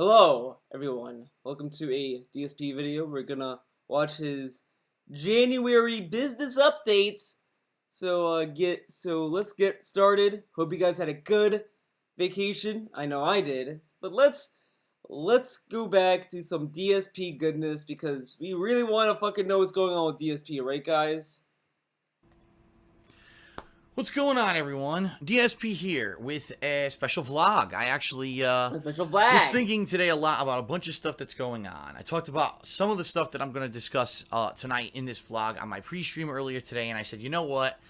Hello, everyone. Welcome to a DSP video. We're gonna watch his January business updates. Let's get started. Hope you guys had a good vacation. I know I did. But let's go back to some DSP goodness because we really want to fucking know what's going on with DSP, right, guys? What's going on, everyone? DSP here with a special vlog. I actually A special was flag. thinking today a lot about a bunch of stuff that's going on. I talked about some of the stuff that I'm going to discuss tonight in this vlog on my pre-stream earlier today, and I said, you know what?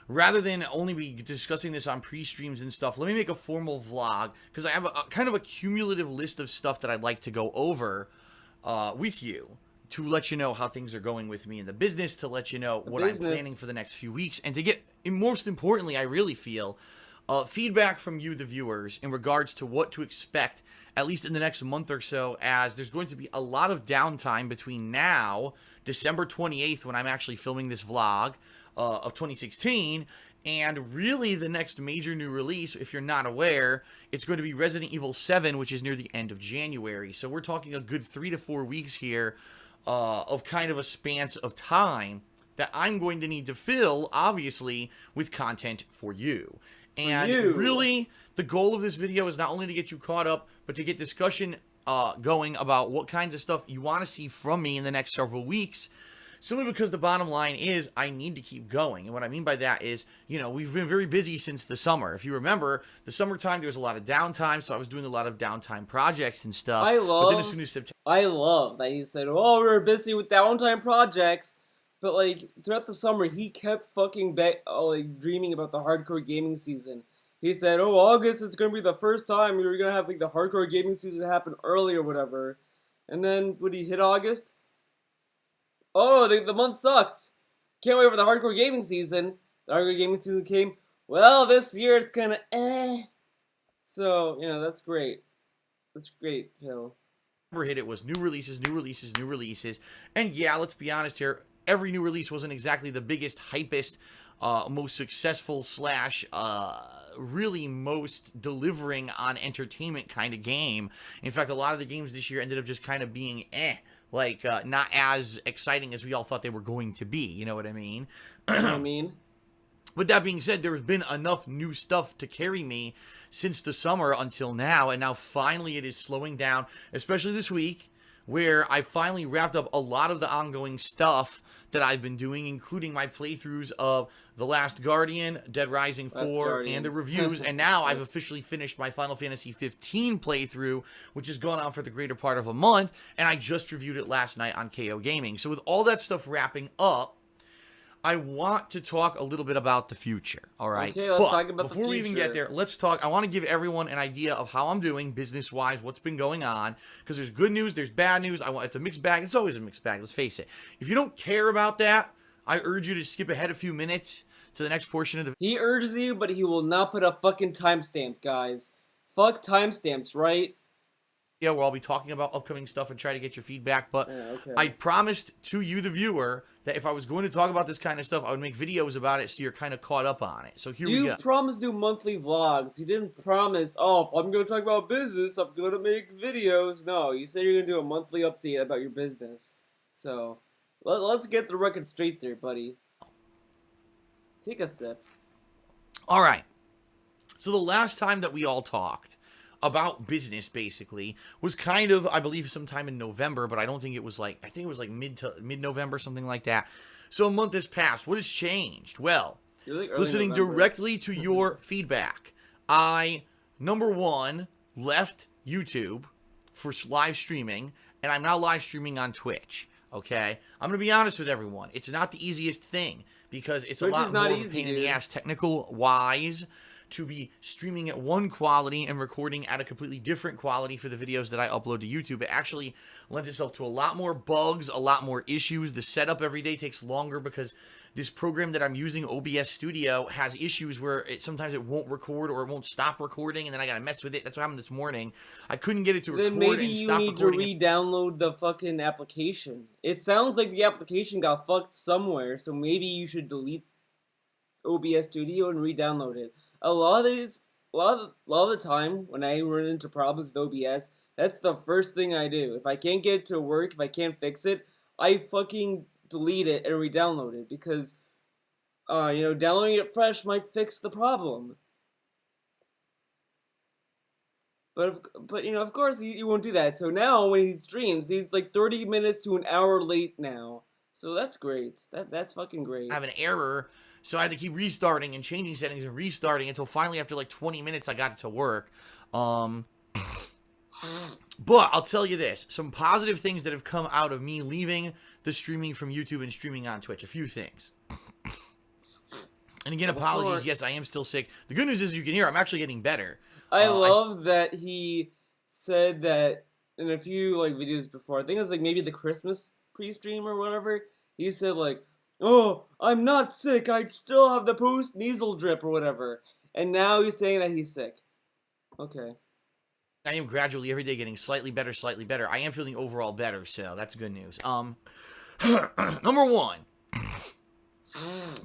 Rather than only be discussing this on pre-streams and stuff, let me make a formal vlog, because I have a kind of a cumulative list of stuff that I'd like to go over with you, to let you know how things are going with me in the business, to let you know what I'm planning for the next few weeks, and to get, and most importantly, I really feel, feedback from you, the viewers, in regards to what to expect, at least in the next month or so, as there's going to be a lot of downtime between now, December 28th, when I'm actually filming this vlog of 2016, and really the next major new release, if you're not aware, it's going to be Resident Evil 7, which is near the end of January. So we're talking a good 3 to 4 weeks here of kind of a span of time that I'm going to need to fill, obviously, with content for you. And really, the goal of this video is not only to get you caught up, but to get discussion going about what kinds of stuff you want to see from me in the next several weeks. Simply because the bottom line is I need to keep going. And what I mean by that is, you know, we've been very busy since the summer. If you remember, the summertime, there was a lot of downtime, so I was doing a lot of downtime projects and stuff. But then as soon as September... I love that he said, oh, we were busy with downtime projects. But, like, throughout the summer, he kept fucking dreaming about the hardcore gaming season. He said, oh, August is going to be the first time we were going to have, like, the hardcore gaming season happen early or whatever. And then, when he hit August... Oh, the month sucked. Can't wait for the hardcore gaming season. The hardcore gaming season came. Well, this year it's kind of So, you know, that's great. That's great, Phil. Hit it was new releases, new releases, new releases. And yeah, let's be honest here. Every new release wasn't exactly the biggest, hypest, most successful / really most delivering on entertainment kind of game. In fact, a lot of the games this year ended up just kind of being like not as exciting as we all thought they were going to be. You know what I mean? You know what I mean? With that being said, there's been enough new stuff to carry me since the summer until now, and now finally it is slowing down, especially this week, where I finally wrapped up a lot of the ongoing stuff that I've been doing, including my playthroughs of The Last Guardian, Dead Rising 4, and the reviews, and now I've officially finished my Final Fantasy 15 playthrough, which has gone on for the greater part of a month, and I just reviewed it last night on KOGaming. So with all that stuff wrapping up, I want to talk a little bit about the future, all right? Okay, let's talk about the future. Before we even get there, let's talk. I want to give everyone an idea of how I'm doing business-wise, what's been going on, because there's good news, there's bad news. It's a mixed bag. It's always a mixed bag, let's face it. If you don't care about that, I urge you to skip ahead a few minutes to the next portion of the video. He urges you, but he will not put a fucking timestamp, guys. Fuck timestamps, right? Yeah, where I'll be talking about upcoming stuff and try to get your feedback, but okay. I promised to you, the viewer, that if I was going to talk about this kind of stuff, I would make videos about it so you're kind of caught up on it. So here we go. You promised to do monthly vlogs. You didn't promise, oh, if I'm going to talk about business, I'm going to make videos. No, you said you're going to do a monthly update about your business. So, let's get the record straight there, buddy. Take a sip. All right. So the last time that we all talked about business, basically, was kind of, I believe, sometime in November, but I don't think it was like, I think it was like mid-November, something like that. So a month has passed. What has changed? Well, like listening directly to your feedback, I, number one, left YouTube for live streaming, and I'm now live streaming on Twitch. Okay, I'm gonna be honest with everyone. It's not the easiest thing because it's Twitch a lot more of a pain in the dude. ass, technical wise, to be streaming at one quality and recording at a completely different quality for the videos that I upload to YouTube. It actually lends itself to a lot more bugs, a lot more issues. The setup every day takes longer because this program that I'm using, OBS Studio, has issues where sometimes it won't record or it won't stop recording, and then I gotta mess with it. That's what happened this morning. I couldn't get it to record and stop recording. Then maybe you need to re-download the fucking application. It sounds like the application got fucked somewhere, so maybe you should delete OBS Studio and re-download it. A lot lot of the time when I run into problems with OBS, that's the first thing I do. If I can't get it to work, if I can't fix it, I fucking delete it and re-download it because, downloading it fresh might fix the problem. But of course he won't do that. So now when he streams, he's like 30 minutes to an hour late now. So that's great. That's fucking great. I have an error, so I had to keep restarting and changing settings and restarting until finally after like 20 minutes I got it to work. But I'll tell you this, some positive things that have come out of me leaving the streaming from YouTube and streaming on Twitch. A few things. And again, apologies. Yes, I am still sick. The good news is you can hear I'm actually getting better. I love that he said that in a few like videos before. I think it was like maybe the Christmas pre-stream or whatever. He said like, "Oh, I'm not sick. I still have the post-nasal drip or whatever." And now he's saying that he's sick. Okay. I am gradually every day getting slightly better, slightly better. I am feeling overall better, so that's good news. Number one.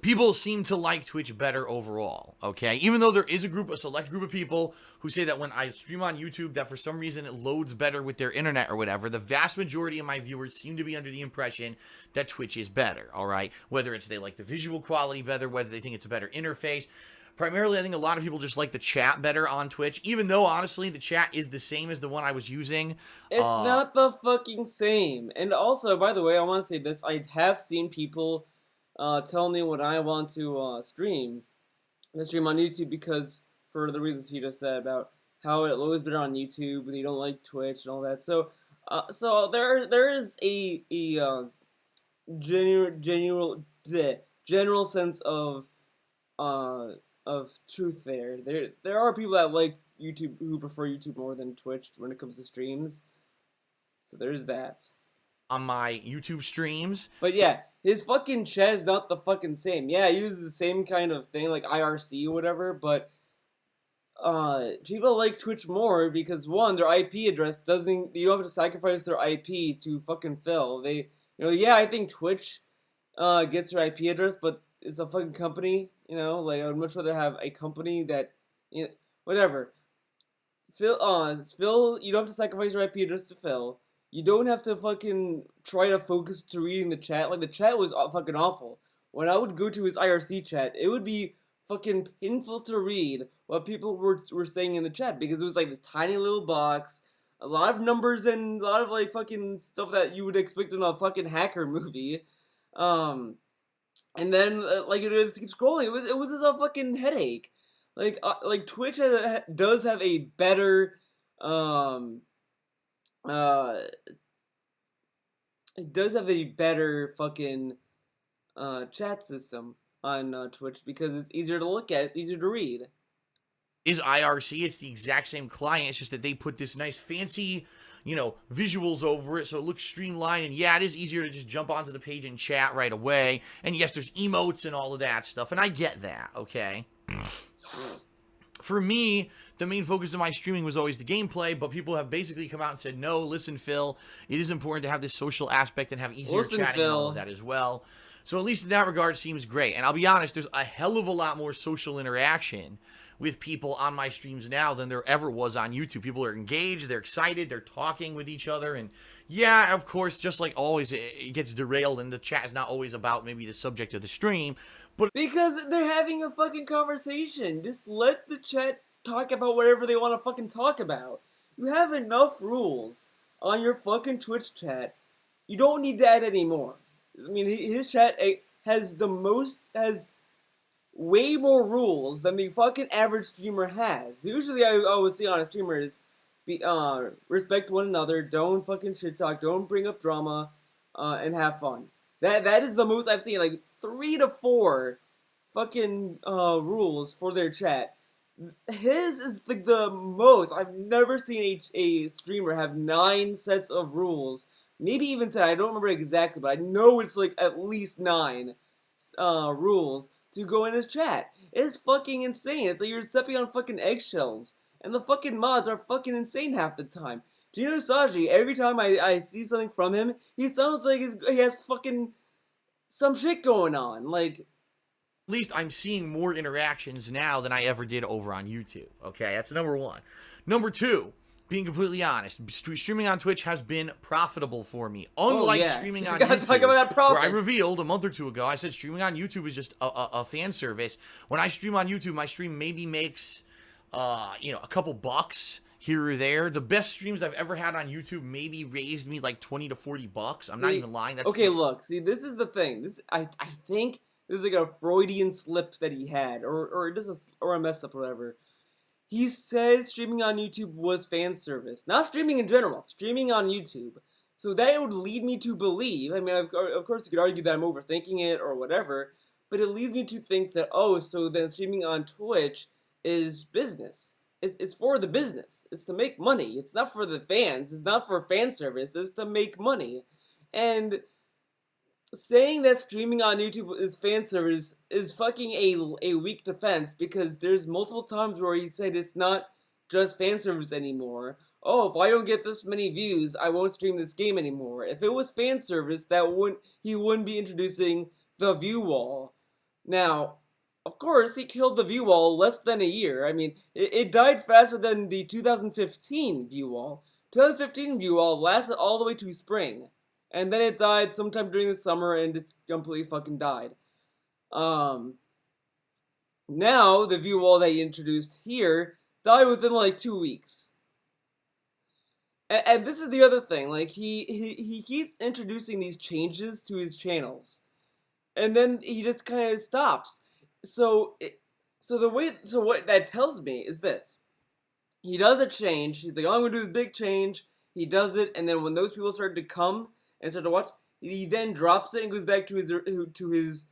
People seem to like Twitch better overall, okay? Even though there is a select group of people who say that when I stream on YouTube that for some reason it loads better with their internet or whatever, the vast majority of my viewers seem to be under the impression that Twitch is better, all right? Whether it's they like the visual quality better, whether they think it's a better interface. Primarily, I think a lot of people just like the chat better on Twitch, even though, honestly, the chat is the same as the one I was using. It's not the fucking same. And also, by the way, I want to say this. I have seen people tell me when I want to stream on YouTube because for the reasons he just said about how it loads better on YouTube and you don't like Twitch and all that. So there is a general sense of truth there. There are people that like YouTube who prefer YouTube more than Twitch when it comes to streams. So there's that. On my YouTube streams. But yeah, his fucking chat is not the fucking same. Yeah, he uses the same kind of thing, like IRC or whatever, but people like Twitch more because, one, their IP address doesn't, you don't have to sacrifice their IP to fucking fill. They, yeah, I think Twitch gets their IP address, but it's a fucking company, like, I would much rather have a company that, whatever. Phil, you don't have to sacrifice your IP address to Phil. You don't have to fucking try to focus to reading the chat. Like, the chat was fucking awful. When I would go to his IRC chat, it would be fucking painful to read what people were saying in the chat. Because it was like this tiny little box, a lot of numbers and a lot of like fucking stuff that you would expect in a fucking hacker movie. And then, like, it just keeps scrolling. It was just a fucking headache. Like Twitch does have a better, it does have a better fucking chat system on Twitch because it's easier to look at, it's easier to read. Is IRC, it's the exact same client, it's just that they put this nice fancy, visuals over it so it looks streamlined, and yeah, it is easier to just jump onto the page and chat right away, and yes, there's emotes and all of that stuff, and I get that, okay? For me, the main focus of my streaming was always the gameplay, but people have basically come out and said, no, listen, Phil, it is important to have this social aspect and have easier chatting and all of that as well. So at least in that regard, it seems great. And I'll be honest, there's a hell of a lot more social interaction with people on my streams now than there ever was on YouTube. People are engaged, they're excited, they're talking with each other, and yeah, of course, just like always, it gets derailed, and the chat is not always about maybe the subject of the stream, but because they're having a fucking conversation. Just let the chat talk about whatever they want to fucking talk about. You have enough rules on your fucking Twitch chat. You don't need to add any more. I mean, his chat has way more rules than the fucking average streamer has. Usually I would see on a streamer is respect one another, don't fucking shit talk, don't bring up drama, and have fun. That is the most I've seen, like 3 to 4 fucking rules for their chat. His is like the most. I've never seen a streamer have 9 sets of rules. Maybe even 10. I don't remember exactly, but I know it's like at least 9 rules to go in his chat. It's fucking insane. It's like you're stepping on fucking eggshells. And the fucking mods are fucking insane half the time. Gino Saji, every time I see something from him, he sounds like he has fucking some shit going on. Like, least I'm seeing more interactions now than I ever did over on YouTube. Okay, that's number one. Number two, being completely honest, streaming on Twitch has been profitable for me. Unlike streaming on gotta talk YouTube, about that where I profits. revealed a month or two ago, I said streaming on YouTube is just a fan service. When I stream on YouTube, my stream maybe makes, a couple bucks here or there. The best streams I've ever had on YouTube maybe raised me like 20 to 40 bucks. I'm not even lying. That's okay. Look, see, this is the thing. I think this is like a Freudian slip that he had, or a mess up, or whatever. He said streaming on YouTube was fan service, not streaming in general. Streaming on YouTube. So that would lead me to believe. I mean, of course, you could argue that I'm overthinking it or whatever, but it leads me to think that so then streaming on Twitch is business. It's for the business. It's to make money. It's not for the fans. It's not for fan service. It's to make money. And saying that streaming on YouTube is fan service is fucking a weak defense, because there's multiple times where he said it's not just fan service anymore. Oh, if I don't get this many views, I won't stream this game anymore. If it was fan service, he wouldn't be introducing the view wall. Now, of course, he killed the view wall less than a year. I mean, it died faster than the 2015 view wall. 2015 view wall lasted all the way to spring. And then it died sometime during the summer, and it's completely fucking died. Now, the view wall that he introduced here died within like 2 weeks. And this is the other thing, like, he keeps introducing these changes to his channels. And then he just kind of stops. So what that tells me is this. He does a change. He's like, oh, I'm going to do this big change. He does it, and then when those people start to come and start to watch, he then drops it and goes back to his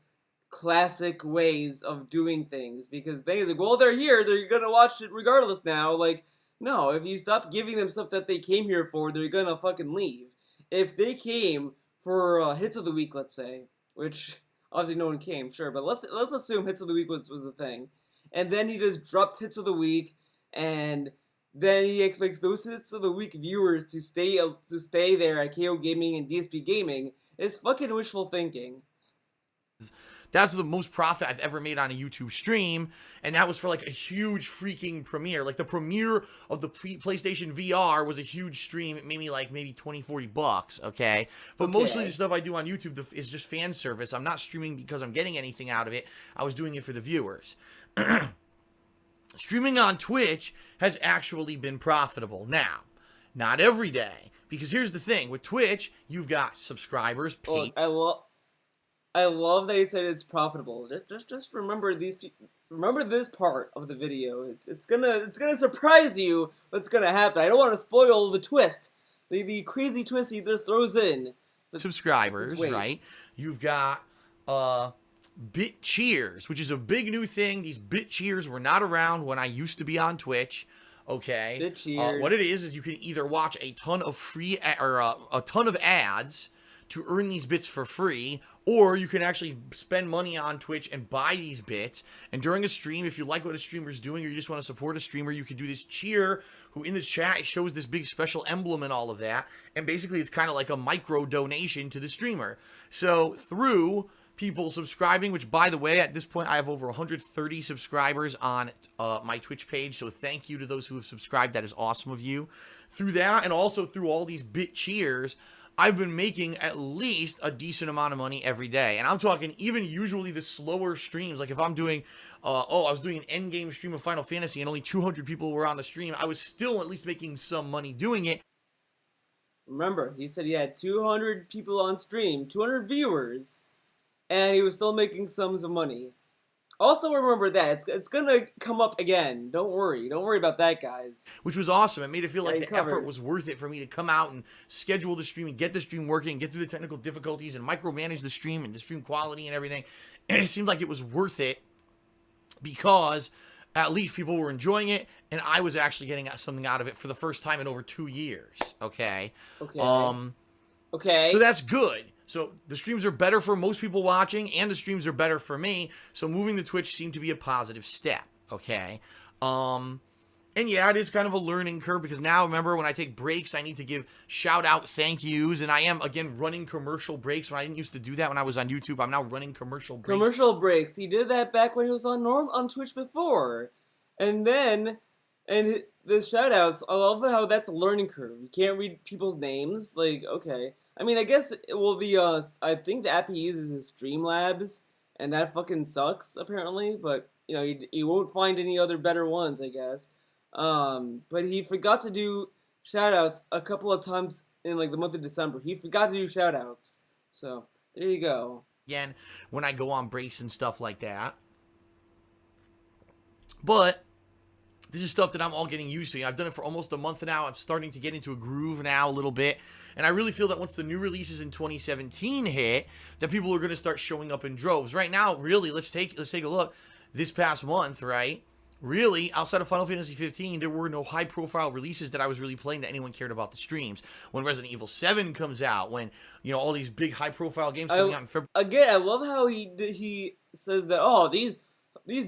classic ways of doing things. Because then he's like, well, they're here. They're going to watch it regardless now. Like, no, if you stop giving them stuff that they came here for, they're going to fucking leave. If they came for hits of the week, let's say, which obviously no one came, sure, but let's assume hits of the week was a thing. And then he just dropped hits of the week, and then he expects those hits of the week viewers to stay there at KOGaming and DSP Gaming. It's fucking wishful thinking. That's the most profit I've ever made on a YouTube stream, and that was for like a huge freaking premiere. Like the premiere of the PlayStation VR was a huge stream. It made me like maybe 20, 40 bucks, okay? But mostly the stuff I do on YouTube is just fan service. I'm not streaming because I'm getting anything out of it. I was doing it for the viewers. Streaming on Twitch has actually been profitable. Now, not every day, because here's the thing. With Twitch, you've got subscribers, paid... I love that you said it's profitable. Just remember remember this part of the video. It's gonna surprise you what's gonna happen. I don't want to spoil the twist, the crazy twist he just throws in. Subscribers, right? You've got bit cheers, which is a big new thing. These bit cheers were not around when I used to be on Twitch. Okay, bit cheers. What it is you can either watch a ton of free or a ton of ads to earn these bits for free, or you can actually spend money on Twitch and buy these bits. And during a stream, if you like what a streamer's doing or you just want to support a streamer, you can do this cheer, who in the chat it shows this big special emblem and all of that. And basically it's kind of like a micro donation to the streamer. So through people subscribing, which by the way, at this point I have over 130 subscribers on my Twitch page. So thank you to those who have subscribed. That is awesome of you. Through that, and also through all these bit cheers, I've been making at least a decent amount of money every day. And I'm talking even usually the slower streams. Like if I'm doing, I was doing an endgame stream of Final Fantasy and only 200 people were on the stream, I was still at least making some money doing it. Remember, he said he had 200 people on stream, 200 viewers, and he was still making sums of money. Also remember that, it's gonna come up again. Don't worry about that, guys. Which was awesome. It made it feel like the effort was worth it for me to come out and schedule the stream and get the stream working, get through the technical difficulties and micromanage the stream and the stream quality and everything. And it seemed like it was worth it because at least people were enjoying it and I was actually getting something out of it for the first time in over 2 years. Okay. Okay. So that's good. So the streams are better for most people watching, and the streams are better for me. So moving to Twitch seemed to be a positive step, okay? And yeah, it is kind of a learning curve because now, remember, when I take breaks, I need to give shout out thank yous. And I am, again, running commercial breaks when I didn't used to do that when I was on YouTube. I'm now running commercial breaks. Commercial breaks. He did that back when he was on Twitch before. And then, the shout outs, I love how that's a learning curve. You can't read people's names. Like, okay. I mean, I guess, well, I think the app he uses is Streamlabs, and that fucking sucks, apparently. But, you know, you won't find any other better ones, I guess. But he forgot to do shoutouts a couple of times in like the month of December. He forgot to do shoutouts. So there you go. Again, when I go on breaks and stuff like that. But this is stuff that I'm all getting used to. I've done it for almost a month now. I'm starting to get into a groove now a little bit. And I really feel that once the new releases in 2017 hit, that people are going to start showing up in droves. Right now, really, let's take a look. This past month, right? Really, outside of Final Fantasy 15, there were no high-profile releases that I was really playing that anyone cared about the streams. When Resident Evil 7 comes out, when, you know, all these big high-profile games coming out in February. Again, I love how he says that, oh, these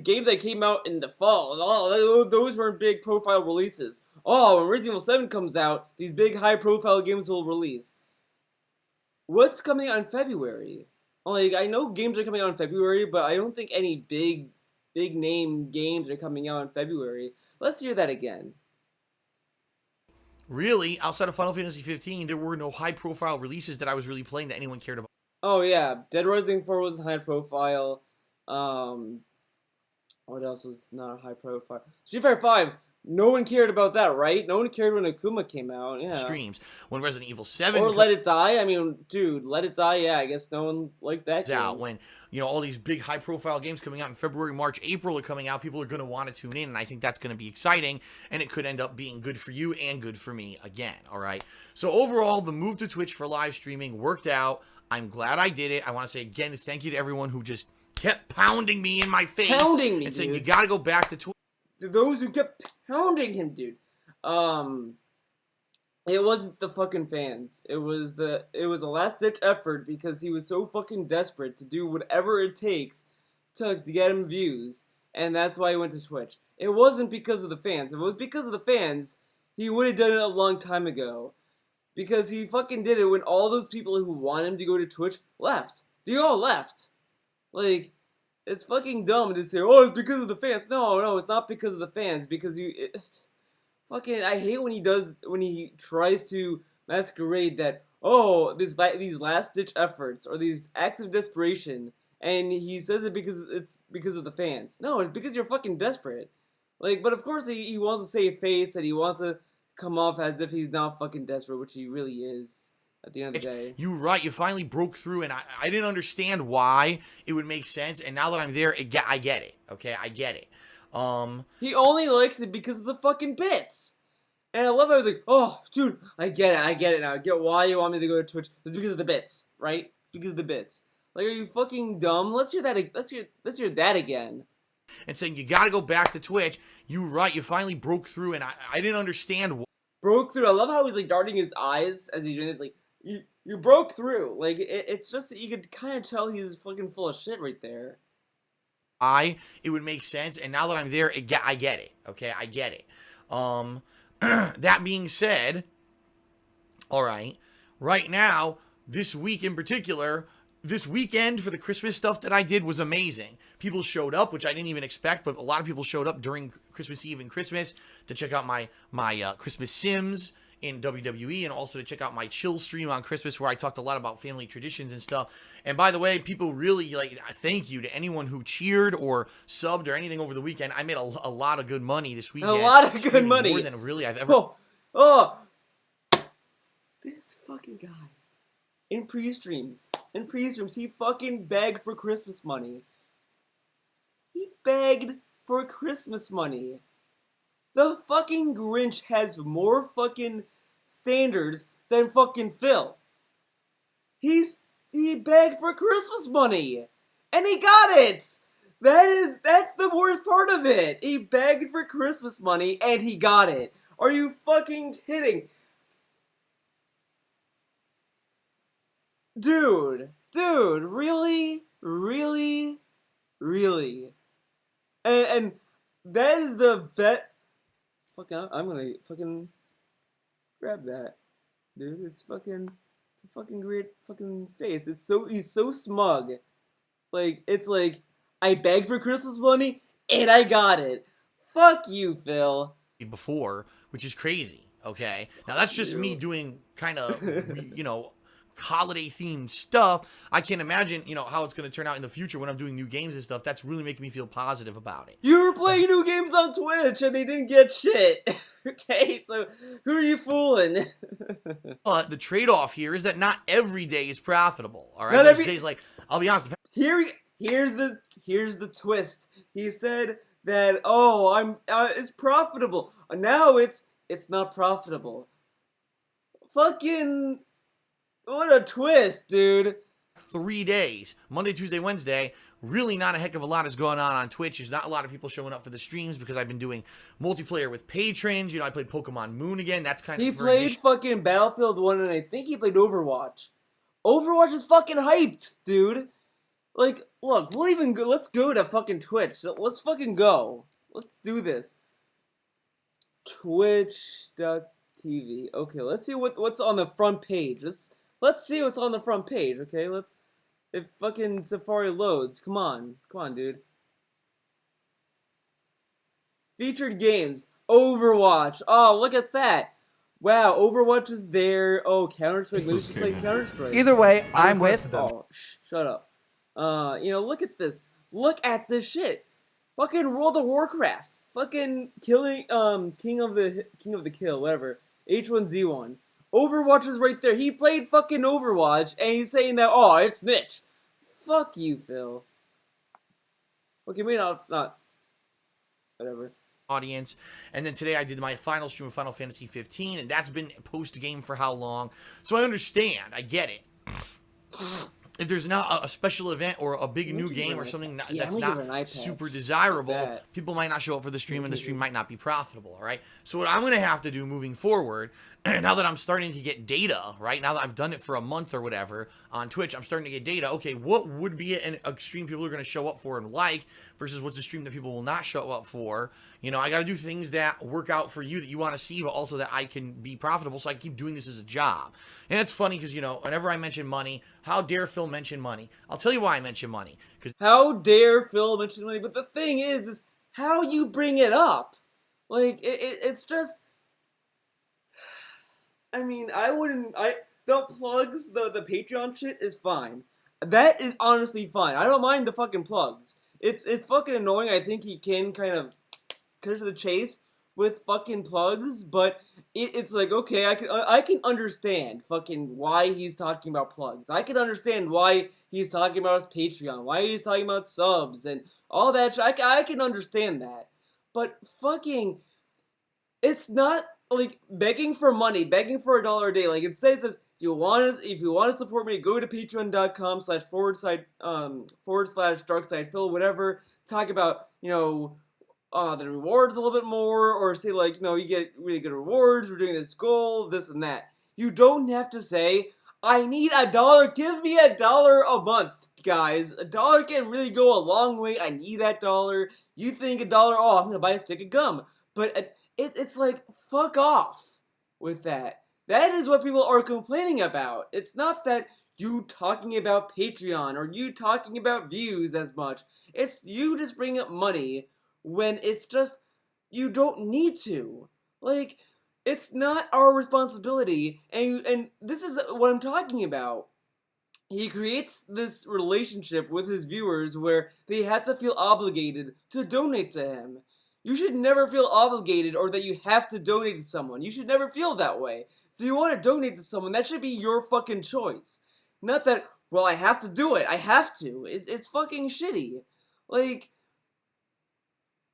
games that came out in the fall, oh, those weren't big profile releases. Oh, when Resident Evil 7 comes out, these big high-profile games will release. What's coming out in February? Like, I know games are coming out in February, but I don't think any big name games are coming out in February. Let's hear that again. Really, outside of Final Fantasy 15, there were no high-profile releases that I was really playing that anyone cared about. Oh yeah, Dead Rising 4 wasn't high profile. What else was not high profile? Street Fighter 5. No one cared about that, right? No one cared when Akuma came out. Yeah. Streams when Resident Evil 7 or Let It Die. I mean, dude, Let It Die. Yeah, I guess no one liked that game. Out when, you know, all these big high-profile games coming out in February, March, April are coming out. People are going to want to tune in, and I think that's going to be exciting, and it could end up being good for you and good for me again. All right. So overall, the move to Twitch for live streaming worked out. I'm glad I did it. I want to say again, thank you to everyone who just kept pounding me in my face, and saying you got to go back to Twitch. Those who kept pounding him, dude. It wasn't the fucking fans. It was a last-ditch effort because he was so fucking desperate to do whatever it takes to get him views, and that's why he went to Twitch. It wasn't because of the fans. If it was because of the fans, he would have done it a long time ago. Because he fucking did it when all those people who want him to go to Twitch left. They all left. Like, it's fucking dumb to say, oh, it's because of the fans. No, it's not because of the fans. Because fucking, I hate when he tries to masquerade that, oh, these last-ditch efforts or these acts of desperation, and he says it because it's because of the fans. No, it's because you're fucking desperate. Like, but of course he wants to save face and he wants to come off as if he's not fucking desperate, which he really is. At the end of the day. You're right. You finally broke through, and I didn't understand why it would make sense. And now that I'm there, I get it. Okay, I get it. He only likes it because of the fucking bits. And I love how he's like, oh, dude, I get it now. I get why you want me to go to Twitch. It's because of the bits, right? It's because of the bits. Like, are you fucking dumb? Let's hear that. Let's hear that again. And saying you got to go back to Twitch. You're right. You finally broke through, and I didn't understand why. Broke through. I love how he's like darting his eyes as he's doing this, like. You broke through. Like, it's just that you could kind of tell he's fucking full of shit right there. It would make sense, and now that I'm there, I get it. Okay, I get it. That being said, all right, right now, this week in particular, this weekend for the Christmas stuff that I did was amazing. People showed up, which I didn't even expect, but a lot of people showed up during Christmas Eve and Christmas to check out my Christmas Sims in WWE, and also to check out my chill stream on Christmas where I talked a lot about family traditions and stuff. And by the way, people really, like, thank you to anyone who cheered or subbed or anything over the weekend. I made a lot of good money this weekend. A lot of good money. More than really I've ever... This fucking guy. In pre-streams, he fucking begged for Christmas money. He begged for Christmas money. The fucking Grinch has more fucking standards than fucking Phil. He begged for Christmas money, and he got it. That's the worst part of it. He begged for Christmas money, and he got it. Are you fucking kidding? Dude, really? And that is the bet. fucking. I'm gonna fucking grab that, dude. It's a fucking great fucking face. He's so smug. Like it's like I begged for Christmas money and I got it. Fuck you, Phil. before, which is crazy. Okay, now that's just me doing kind of, holiday themed stuff. I can't imagine, how it's going to turn out in the future when I'm doing new games and stuff. That's really making me feel positive about it. You were playing new games on Twitch and they didn't get shit. Okay, so who are you fooling? But the trade-off here is that not every day is profitable. All right, Not there's days like, I'll be honest. Here's the twist. He said that it's profitable. Now it's not profitable. Fucking what a twist, dude. 3 days, Monday, Tuesday, Wednesday, really not a heck of a lot is going on Twitch. There's not a lot of people showing up for the streams because I've been doing multiplayer with patrons. I played Pokemon Moon again. That's kind of... He played fucking Battlefield 1 and I think he played Overwatch. Overwatch is fucking hyped, dude. Like, look, let's go to fucking Twitch. Let's fucking go. Let's do this. Twitch.tv. Okay, let's see what's on the front page. Let's see what's on the front page, okay? If fucking Safari loads. Come on, dude. Featured games. Overwatch. Oh, look at that. Wow, Overwatch is there. Oh, Counter-Strike. Maybe we should play Counter-Strike. Either way, I'm with... Oh, shut up. Look at this. Look at this shit. Fucking World of Warcraft. Fucking killing, King of the Kill, whatever. H1Z1. Overwatch is right there. He played fucking Overwatch, and he's saying that, oh, it's niche. Fuck you, Phil. Okay, maybe not. Whatever. Audience. And then today I did my final stream of Final Fantasy 15, and that's been post-game for how long? So I understand. I get it. If there's not a special event or a big new game or something that's not super desirable, people might not show up for the stream, and the stream might not be profitable, all right? So what I'm going to have to do moving forward, now that I'm starting to get data, right? Now that I've done it for a month or whatever on Twitch, I'm starting to get data. Okay, what would be a stream people are going to show up for and like versus what's a stream that people will not show up for? I got to do things that work out for you that you want to see, but also that I can be profitable so I can keep doing this as a job. And it's funny because, whenever I mention money, how dare Phil mention money? I'll tell you why I mention money. How dare Phil mention money? But the thing is how you bring it up. Like, it's just... I mean, the plugs, the Patreon shit is fine. That is honestly fine. I don't mind the fucking plugs. It's fucking annoying. I think he can kind of cut to the chase with fucking plugs, but it's like, okay, I can understand fucking why he's talking about plugs. I can understand why he's talking about his Patreon, why he's talking about subs and all that shit. I can understand that. But fucking, it's not like begging for money, begging for $1 a day. Like it says, if you want to support me, go to patreon.com//darksidephil, whatever. Talk about, the rewards a little bit more, or say like, you get really good rewards, we're doing this goal, this and that. You don't have to say, I need $1, give me $1 a month, guys. $1 can really go a long way, I need that $1. You think $1, oh, I'm gonna buy a stick of gum. But it's like, fuck off with that. That is what people are complaining about. It's not that you talking about Patreon, or you talking about views as much. It's you just bring up money when it's just, you don't need to. Like, it's not our responsibility, and this is what I'm talking about. He creates this relationship with his viewers where they have to feel obligated to donate to him. You should never feel obligated or that you have to donate to someone. You should never feel that way. If you want to donate to someone, that should be your fucking choice. Not that, well, I have to do it. I have to. It's fucking shitty. Like,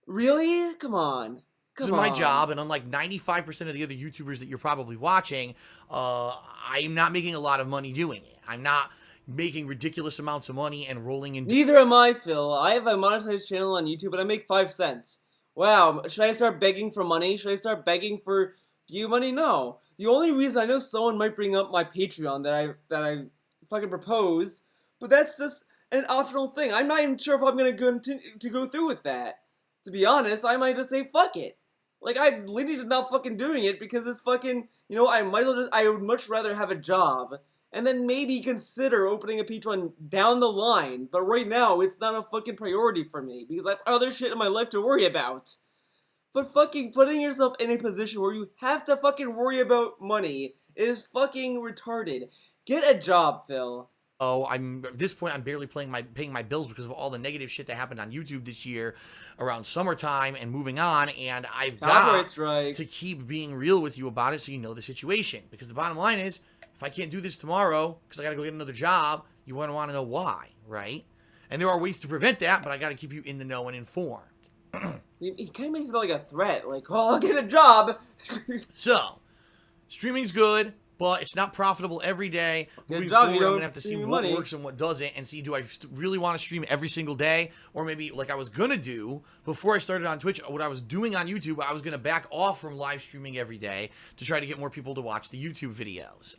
really? Come on. This is my job, and unlike 95% of the other YouTubers that you're probably watching, I'm not making a lot of money doing it. I'm not making ridiculous amounts of money and rolling in... Neither am I, Phil. I have a monetized channel on YouTube, but I make 5 cents. Wow, should I start begging for money? Should I start begging for view money? No. The only reason I know someone might bring up my Patreon that I fucking proposed, but that's just an optional thing. I'm not even sure if I'm gonna continue to go through with that. To be honest, I might just say fuck it. Like, I'm leaning to not fucking doing it because it's fucking, I might as well just, I would much rather have a job and then maybe consider opening a Patreon down the line. But right now, it's not a fucking priority for me because I have other shit in my life to worry about. But fucking putting yourself in a position where you have to fucking worry about money is fucking retarded. Get a job, Phil. Oh, at this point, I'm barely paying my bills because of all the negative shit that happened on YouTube this year around summertime and moving on. And I've got to keep being real with you about it so you know the situation. Because the bottom line is, if I can't do this tomorrow because I got to go get another job, you want to know why, right? And there are ways to prevent that, but I got to keep you in the know and informed. He kind of makes it like a threat, like, oh, I'll get a job. So, streaming's good, but it's not profitable every day. Moving forward, I'm gonna have to see what works and what doesn't, and see, do I really want to stream every single day, or maybe like I was gonna do before I started on Twitch. What I was doing on YouTube, I was gonna back off from live streaming every day to try to get more people to watch the YouTube videos.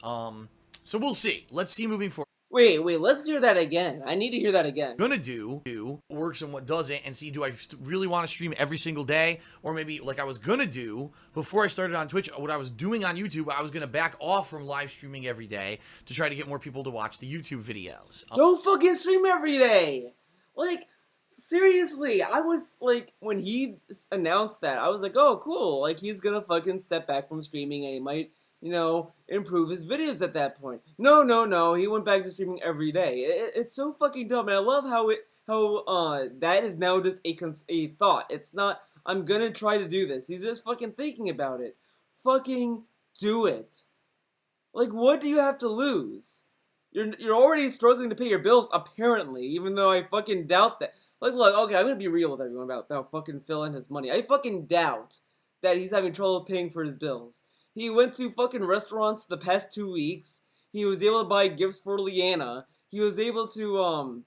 So we'll see. Let's see moving forward. Wait, let's hear that again. I need to hear that again. Gonna do what works and what doesn't, and see, do I really want to stream every single day, or maybe like I was gonna do before I started on Twitch. What I was doing on YouTube, I was gonna back off from live streaming every day to try to get more people to watch the YouTube videos. Don't fucking stream every day. Like, seriously, I was like, when he announced that, I was like, oh, cool. Like, he's gonna fucking step back from streaming and he might, improve his videos at that point. No. He went back to streaming every day. It's so fucking dumb, and I love how that is now just a thought. It's not, I'm gonna try to do this. He's just fucking thinking about it. Fucking do it. Like, what do you have to lose? You're already struggling to pay your bills, apparently, even though I fucking doubt that. Like, look, okay, I'm gonna be real with everyone about fucking Phil and his money. I fucking doubt that he's having trouble paying for his bills. He went to fucking restaurants the past 2 weeks. He was able to buy gifts for Leanna. He was able to,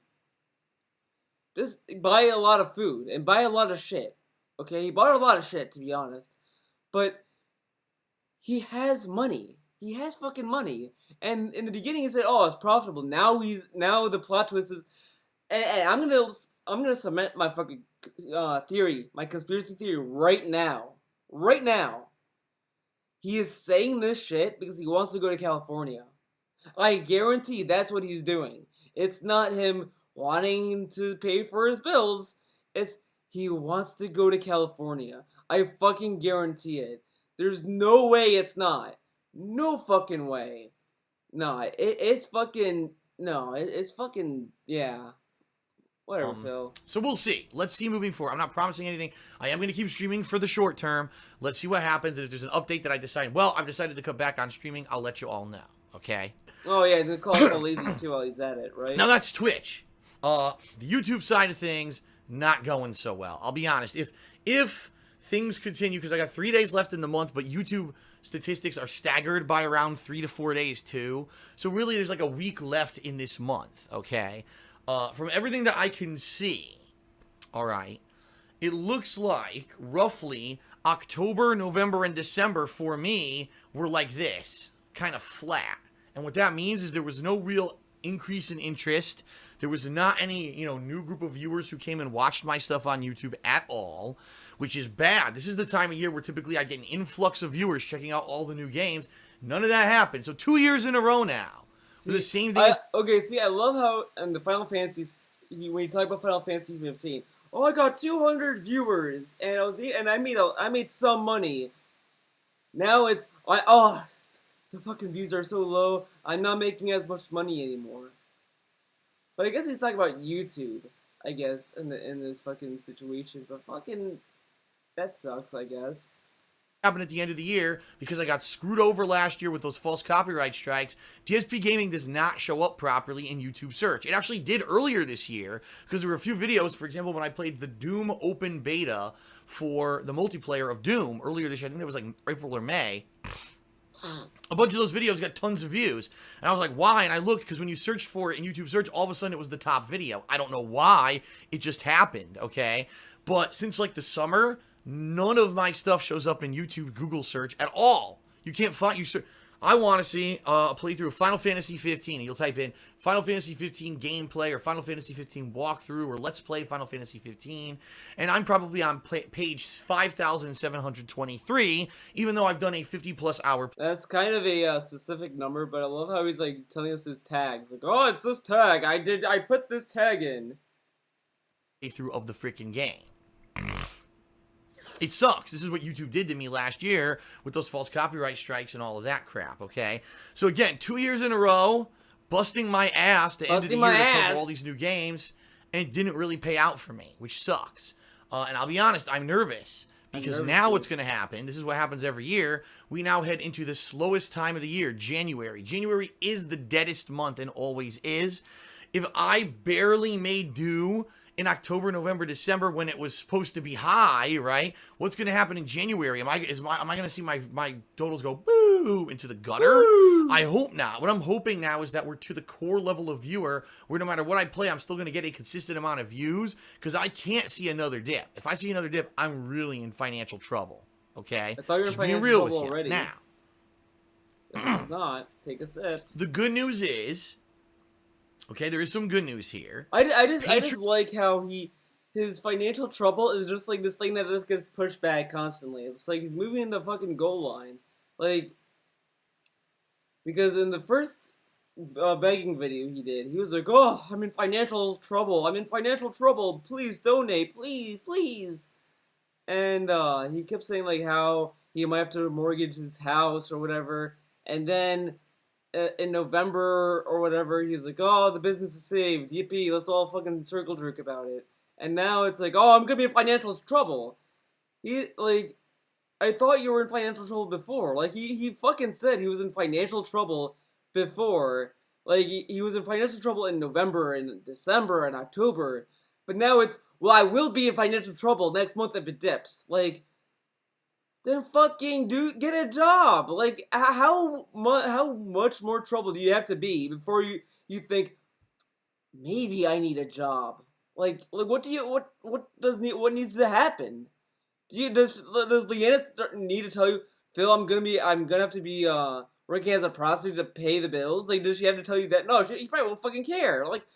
just buy a lot of food and buy a lot of shit. Okay, he bought a lot of shit, to be honest. But he has money. He has fucking money. And in the beginning he said, oh, it's profitable. Now the plot twist is, and I'm gonna cement my fucking theory, my conspiracy theory right now. Right now. He is saying this shit because he wants to go to California. I guarantee that's what he's doing. It's not him wanting to pay for his bills. It's he wants to go to California. I fucking guarantee it. There's no way it's not. No fucking way. No, it's fucking... No, it's fucking... Yeah. Whatever, Phil. So we'll see. Let's see moving forward. I'm not promising anything. I am going to keep streaming for the short term. Let's see what happens. And if there's an update that I decide, well, I've decided to cut back on streaming, I'll let you all know. Okay? Oh, yeah. The call so lazy, too, while he's at it, right? Now, that's Twitch. The YouTube side of things, not going so well. I'll be honest. If things continue, because I got 3 days left in the month, but YouTube statistics are staggered by around 3 to 4 days, too. So really, there's like a week left in this month, okay? From everything that I can see, all right, it looks like roughly October, November, and December for me were like this, kind of flat. And what that means is there was no real increase in interest. There was not any, new group of viewers who came and watched my stuff on YouTube at all, which is bad. This is the time of year where typically I get an influx of viewers checking out all the new games. None of that happened. So 2 years in a row now. See, the same thing. I love how in the Final Fantasy, when you talk about Final Fantasy 15, oh, I got 200 viewers, and I made some money. Now it's the fucking views are so low. I'm not making as much money anymore. But I guess he's talking about YouTube. I guess in this fucking situation, but fucking that sucks. I guess. Happen at the end of the year because I got screwed over last year with those false copyright strikes. DSP Gaming does not show up properly in YouTube search. It actually did earlier this year because there were a few videos, for example, when I played the Doom open beta for the multiplayer of Doom earlier this year. I think it was like April or May. A bunch of those videos got tons of views. And I was like, why? And I looked because when you searched for it in YouTube search, all of a sudden it was the top video. I don't know why. It just happened, okay? But since like the summer, none of my stuff shows up in YouTube Google search at all. You can't find I want to see a playthrough of Final Fantasy 15. You'll type in Final Fantasy 15 gameplay or Final Fantasy 15 walkthrough or let's play Final Fantasy 15. And I'm probably on page 5,723, even though I've done a 50-plus hour. That's kind of a specific number, but I love how he's like telling us his tags. Like, oh, it's this tag. I put this tag in. Playthrough of the freaking game. It sucks. This is what YouTube did to me last year with those false copyright strikes and all of that crap, okay? So again, 2 years in a row, busting my ass to end of the year to cover all these new games, and it didn't really pay out for me, which sucks. And I'll be honest, I'm nervous. Because now what's going to happen, this is what happens every year, we now head into the slowest time of the year, January. January is the deadest month and always is. If I barely made do in October, November, December when it was supposed to be high, right? What's going to happen in January? Am I going to see my totals go boo into the gutter? Woo! I hope not. What I'm hoping now is that we're to the core level of viewer where no matter what I play, I'm still going to get a consistent amount of views because I can't see another dip. If I see another dip, I'm really in financial trouble, okay? I thought you were in financial trouble already. Now, if not, take a sip. The good news is, okay, there is some good news here. I just like how his financial trouble is just like this thing that just gets pushed back constantly. It's like he's moving the fucking goal line. Like, because in the first begging video he did, he was like, oh, I'm in financial trouble. I'm in financial trouble. Please donate. Please, please. And he kept saying like how he might have to mortgage his house or whatever. And then in November or whatever, he's like, oh, the business is saved. Yippee, let's all fucking circle jerk about it. And now it's like, oh, I'm gonna be in financial trouble. I thought you were in financial trouble before. Like, he fucking said he was in financial trouble before. Like, he was in financial trouble in November and December and October. But now it's, well, I will be in financial trouble next month if it dips. Like, then fucking get a job. Like, how much more trouble do you have to be before you think, maybe I need a job? Like what needs to happen? Does Leanna need to tell you, Phil, I'm gonna have to be working as a prostitute to pay the bills? Like, does she have to tell you that? No, she probably won't fucking care. Like,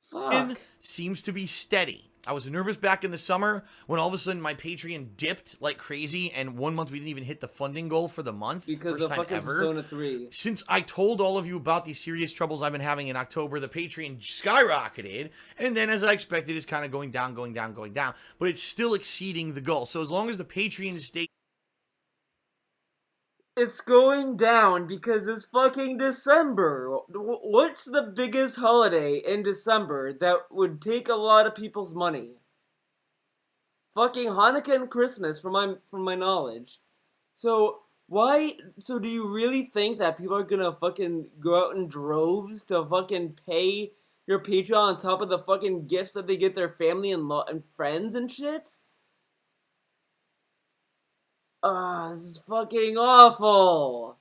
fuck. Seems to be steady. I was nervous back in the summer when all of a sudden my Patreon dipped like crazy, and 1 month we didn't even hit the funding goal for the month. Because of fucking Persona 3. Since I told all of you about these serious troubles I've been having in October, the Patreon skyrocketed, and then as I expected, it's kind of going down, but it's still exceeding the goal. So as long as the Patreon stays... It's going down because it's fucking December. What's the biggest holiday in December that would take a lot of people's money? Fucking Hanukkah and Christmas, from my knowledge. So do you really think that people are gonna fucking go out in droves to fucking pay your Patreon on top of the fucking gifts that they get their family and friends and shit? This is fucking awful.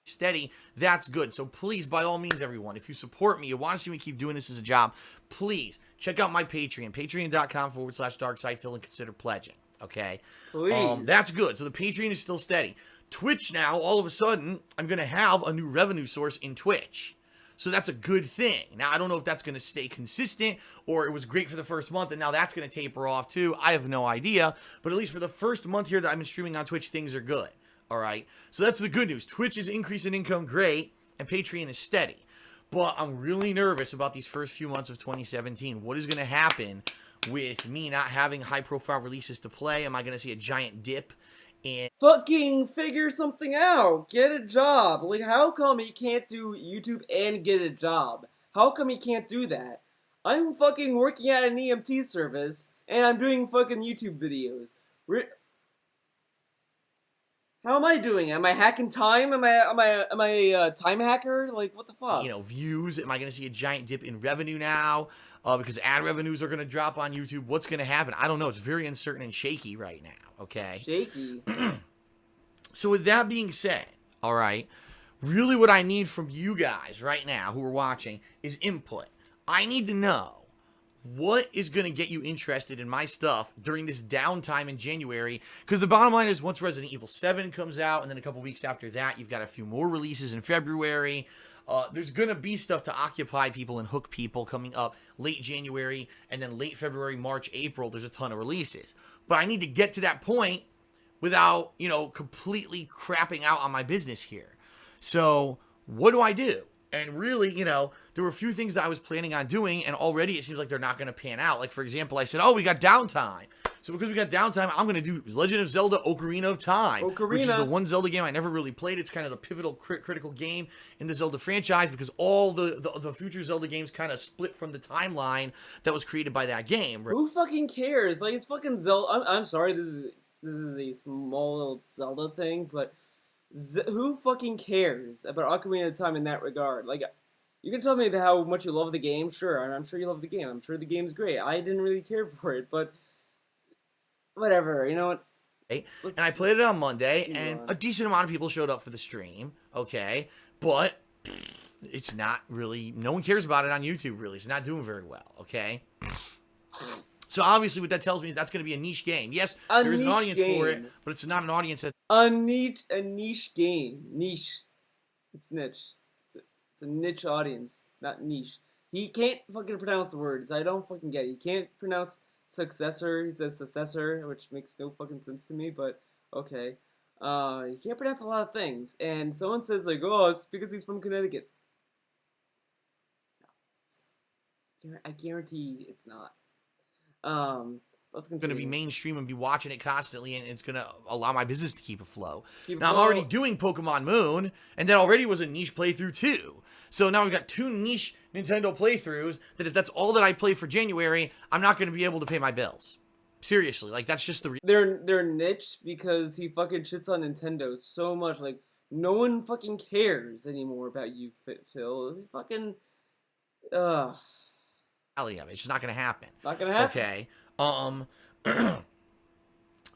Steady, that's good. So please, by all means, everyone, if you support me, you want to see me keep doing this as a job, please check out my Patreon, patreon.com/darksidephil, and consider pledging, okay? Please. That's good. So the Patreon is still steady. Twitch now, all of a sudden, I'm going to have a new revenue source in Twitch. So that's a good thing. Now, I don't know if that's going to stay consistent or it was great for the first month and now that's going to taper off too. I have no idea. But at least for the first month here that I've been streaming on Twitch, things are good. All right. So that's the good news. Twitch is increasing income great and Patreon is steady. But I'm really nervous about these first few months of 2017. What is going to happen with me not having high profile releases to play? Am I going to see a giant dip? And fucking figure something out. Get a job. Like, how come he can't do YouTube and get a job? How come he can't do that? I'm fucking working at an EMT service, and I'm doing fucking YouTube videos. How am I doing? Am I hacking time? Am I a time hacker? Like, what the fuck? You know, views. Am I going to see a giant dip in revenue now? Because ad revenues are going to drop on YouTube. What's going to happen? I don't know. It's very uncertain and shaky right now, okay? Shaky. So with that being said, all right, really what I need from you guys right now who are watching is input. I need to know what is going to get you interested in my stuff during this downtime in January? Because the bottom line is, once Resident Evil 7 comes out, and then a couple weeks after that, you've got a few more releases in February. There's going to be stuff to occupy people and hook people coming up late January, and then late February, March, April, there's a ton of releases. But I need to get to that point without, completely crapping out on my business here. So what do I do? And really, there were a few things that I was planning on doing, and already it seems like they're not going to pan out. Like, for example, I said, we got downtime. So because we got downtime, I'm going to do Legend of Zelda Ocarina of Time, which is the one Zelda game I never really played. It's kind of the pivotal, critical game in the Zelda franchise, because all the future Zelda games kind of split from the timeline that was created by that game. Who fucking cares? Like, it's fucking Zelda. I'm sorry, this is a small little Zelda thing, but who fucking cares about Ocarina of Time in that regard? Like, you can tell me how much you love the game, sure, I'm sure you love the game. I'm sure the game's great. I didn't really care for it, but whatever, you know what? And I played it on Monday, and a decent amount of people showed up for the stream, okay? But it's not really, no one cares about it on YouTube, really. It's not doing very well, okay? So obviously what that tells me is that's going to be a niche game. Yes, there is an audience for it, but it's not an audience that... A niche game. Niche. It's niche. It's a niche audience, not niche. He can't fucking pronounce words. I don't fucking get it. He can't pronounce successor. He says successor, which makes no fucking sense to me, but okay. He can't pronounce a lot of things. And someone says, like, it's because he's from Connecticut. No, I guarantee it's not. Let's continue. Going to be mainstream and be watching it constantly, and it's going to allow my business to keep afloat. Now, I'm already doing Pokemon Moon, and that already was a niche playthrough too. So now we've got 2 niche Nintendo playthroughs that if that's all that I play for January, I'm not going to be able to pay my bills. Seriously, like, that's just the... They're niche because he fucking shits on Nintendo so much. Like, no one fucking cares anymore about you, Phil. He fucking... of it. It's just not going to happen. It's not going to happen. Okay.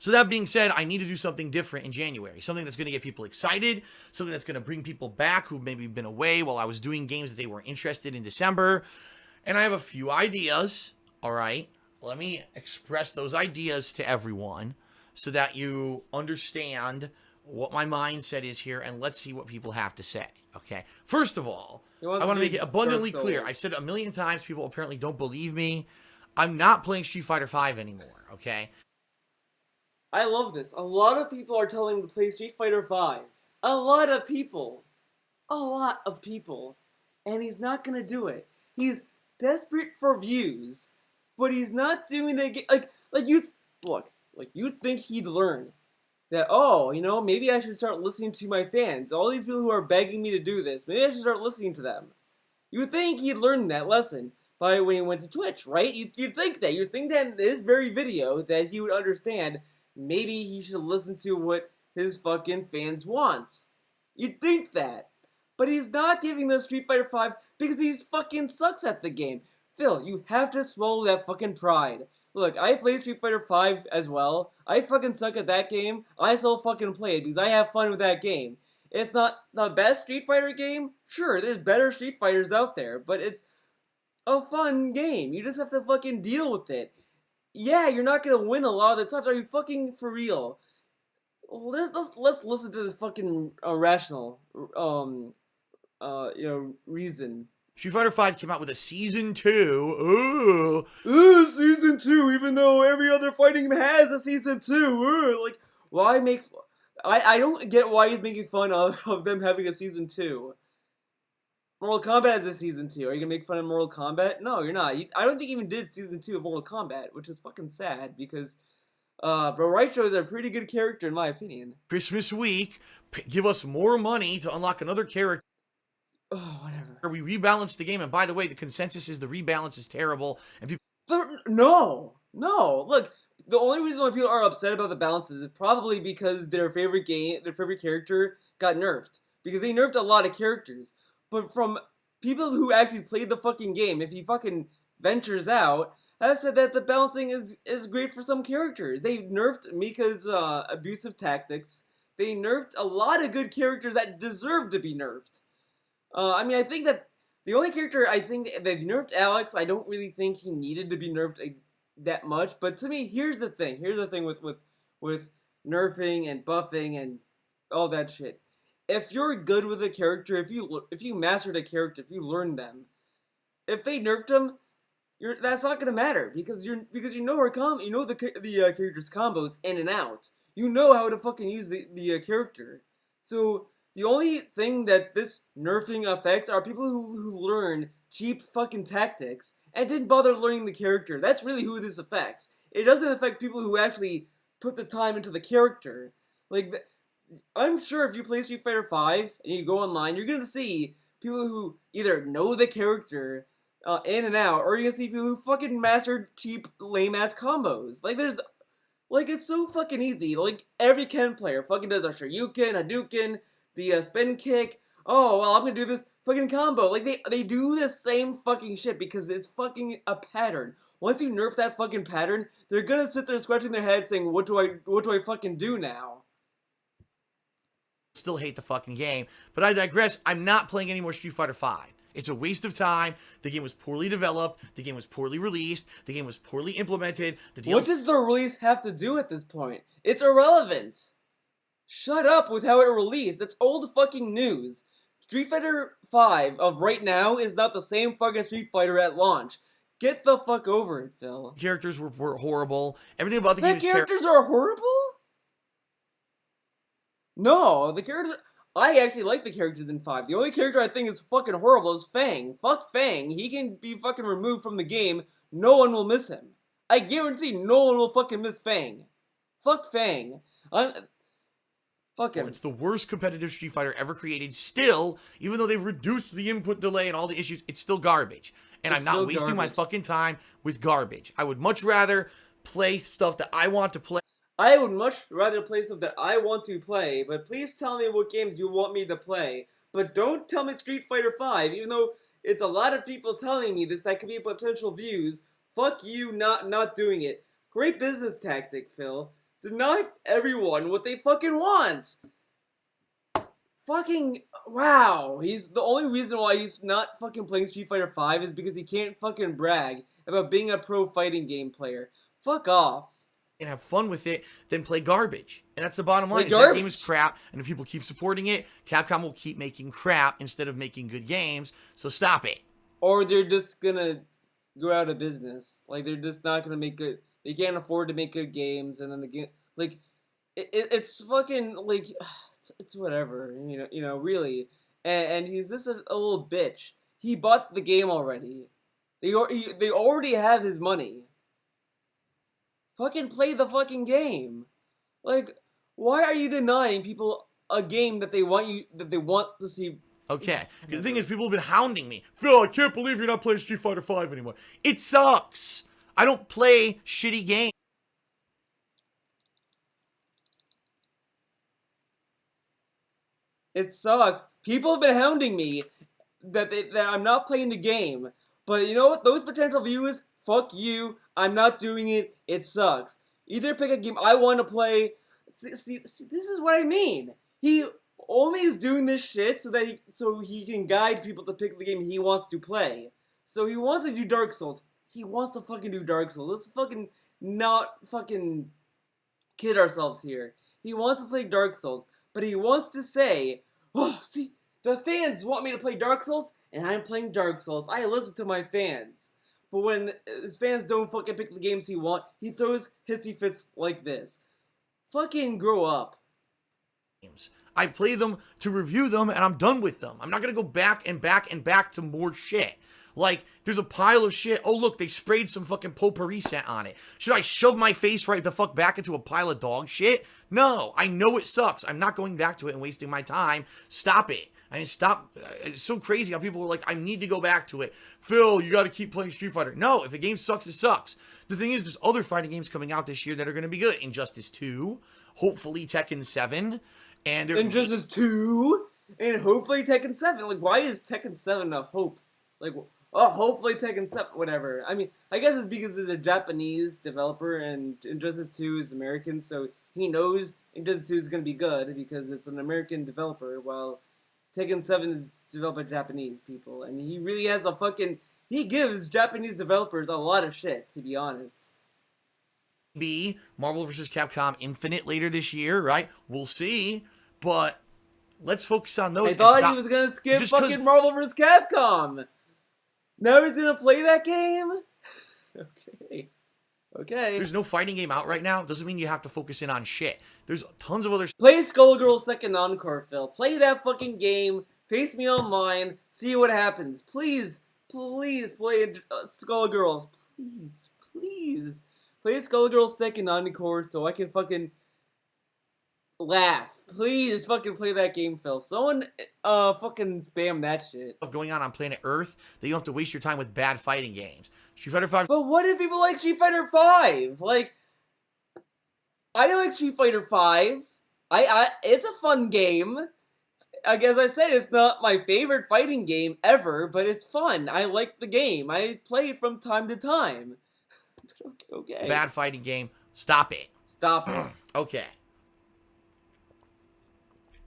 So that being said, I need to do something different in January. Something that's going to get people excited. Something that's going to bring people back who've maybe been away while I was doing games that they weren't interested in December. And I have a few ideas. All right. Let me express those ideas to everyone so that you understand what my mindset is here, and let's see what people have to say. Okay. First of all, I want to make it abundantly clear. I've said it a million times. People apparently don't believe me. I'm not playing Street Fighter V anymore, okay? I love this. A lot of people are telling me to play Street Fighter V. A lot of people. A lot of people. And he's not gonna do it. He's desperate for views, but he's not doing the game. You'd think he'd learn that, maybe I should start listening to my fans. All these people who are begging me to do this, maybe I should start listening to them. You'd think he'd learn that lesson by when he went to Twitch, right? You'd think that. You'd think that in this very video that he would understand maybe he should listen to what his fucking fans want. You'd think that. But he's not giving the Street Fighter V because he fucking sucks at the game. Phil, you have to swallow that fucking pride. Look, I play Street Fighter V as well. I fucking suck at that game. I still fucking play it because I have fun with that game. It's not the best Street Fighter game. Sure, there's better Street Fighters out there, but it's a fun game. You just have to fucking deal with it. Yeah, you're not gonna win a lot of the times. Are you fucking for real? Let's listen to this fucking rational reason. Street Fighter V came out with a Season 2. Season 2, even though every other fighting game has a Season 2. Why make... I don't get why he's making fun of them having a Season 2. Mortal Kombat is a Season 2. Are you gonna make fun of Mortal Kombat? No, you're not. I don't think he even did Season 2 of Mortal Kombat, which is fucking sad, because Bro Raicho is a pretty good character in my opinion. Christmas week, give us more money to unlock another character. Oh, whatever. We rebalance the game, and by the way, the consensus is the rebalance is terrible, and people... No! Look, the only reason why people are upset about the balances is probably because their favorite character got nerfed. Because they nerfed a lot of characters. But from people who actually played the fucking game, if he fucking ventures out, have said that the balancing is great for some characters. They nerfed Mika's abusive tactics. They nerfed a lot of good characters that deserve to be nerfed. I think that The only character I think they've nerfed Alex, I don't really think he needed to be nerfed that much. But to me, here's the thing. Here's the thing with nerfing and buffing and all that shit. If you're good with a character, if you mastered a character, if you learn them, if they nerfed him, that's not gonna matter because you know you know the character's combos in and out. You know how to fucking use the character. So the only thing that this nerfing affects are people who learn cheap fucking tactics and didn't bother learning the character. That's really who this affects. It doesn't affect people who actually put the time into the character. Like, I'm sure if you play Street Fighter V and you go online, you're gonna see people who either know the character in and out, or you're gonna see people who fucking mastered cheap, lame ass combos. It's so fucking easy. Like, every Ken player fucking does a Shoryuken, Hadouken, the spin kick. Oh, well, I'm gonna do this fucking combo. Like, they do the same fucking shit because it's fucking a pattern. Once you nerf that fucking pattern, they're gonna sit there scratching their head saying, what do I fucking do now? Still hate the fucking game, but I digress. I'm not playing any more Street Fighter V. It's a waste of time. The game was poorly developed. The game was poorly released. The game was poorly implemented. What does the release have to do at this point? It's irrelevant. Shut up with how it released. That's old fucking news. Street Fighter V of right now is not the same fucking Street Fighter at launch. Get the fuck over it, Phil. Characters were horrible. Everything about the game is characters are horrible? No, the characters... I actually like the characters in 5. The only character I think is fucking horrible is Fang. Fuck Fang. He can be fucking removed from the game. No one will miss him. I guarantee no one will fucking miss Fang. Fuck Fang. Fuck him. It's the worst competitive Street Fighter ever created. Still, even though they've reduced the input delay and all the issues, it's still garbage. And I'm not wasting my fucking time with garbage. I would much rather play stuff that I want to play. I would much rather play stuff that I want to play, but please tell me what games you want me to play. But don't tell me Street Fighter V, even though it's a lot of people telling me this, that could be potential views. Fuck you not doing it. Great business tactic, Phil. Deny everyone what they fucking want. Fucking, wow. He's the only reason why he's not fucking playing Street Fighter V is because he can't fucking brag about being a pro fighting game player. Fuck off. And have fun with it, then play garbage. And that's the bottom line. That game is crap, and if people keep supporting it, Capcom will keep making crap instead of making good games, so stop it. Or they're just gonna go out of business. Like, they're just not gonna make good... They can't afford to make good games, and then the game... Like, it's fucking, like... It's whatever, you know, really. And he's just a little bitch. He bought the game already. They already have his money. Fucking play the fucking game. Like, why are you denying people a game that they want to see? Okay, the thing is, people have been hounding me. Phil, I can't believe you're not playing Street Fighter V anymore. It sucks. I don't play shitty games. It sucks. People have been hounding me that I'm not playing the game. But you know what? Those potential viewers, fuck you. I'm not doing it. It sucks. Either pick a game I want to play. See, this is what I mean. He only is doing this shit so he can guide people to pick the game he wants to play. So he wants to do Dark Souls. He wants to fucking do Dark Souls. Let's fucking not fucking kid ourselves here. He wants to play Dark Souls, but he wants to say, oh, see, the fans want me to play Dark Souls, and I'm playing Dark Souls. I listen to my fans. But when his fans don't fucking pick the games he wants, he throws hissy fits like this. Fucking grow up. I play them to review them, and I'm done with them. I'm not going to go back and back and back to more shit. Like, there's a pile of shit. Oh, look, they sprayed some fucking potpourri scent on it. Should I shove my face right the fuck back into a pile of dog shit? No, I know it sucks. I'm not going back to it and wasting my time. Stop it. I mean, stop. It's so crazy how people are like, I need to go back to it. Phil, you got to keep playing Street Fighter. No, if a game sucks, it sucks. The thing is, there's other fighting games coming out this year that are going to be good. Injustice 2, hopefully Tekken 7. And Injustice 2, and hopefully Tekken 7. Like, why is Tekken 7 a hope? Like, oh, hopefully Tekken 7, whatever. I mean, I guess it's because it's a Japanese developer and Injustice 2 is American, so he knows Injustice 2 is going to be good because it's an American developer, while Tekken 7 is developed by Japanese people, and he really has a fucking... He gives Japanese developers a lot of shit, to be honest. Be Marvel vs. Capcom Infinite later this year, right? We'll see, but let's focus on those. I thought he was gonna skip fucking Marvel vs. Capcom. Now he's gonna play that game? Okay. Okay. There's no fighting game out right now. Doesn't mean you have to focus in on shit. There's tons of other... Play Skullgirl Second Encore, Phil. Play that fucking game. Face me online. See what happens. Please, please play Skullgirls. Please, please. Play Skullgirl Second Encore so I can fucking laugh. Please fucking play that game, Phil. Someone fucking spam that shit. Going on planet Earth that you don't have to waste your time with bad fighting games. Street Fighter 5. But what if people like Street Fighter 5? Like, I like Street Fighter 5. It's a fun game. As I said, it's not my favorite fighting game ever, but it's fun. I like the game. I play it from time to time. Okay. Bad fighting game. Stop it. Stop it. Okay.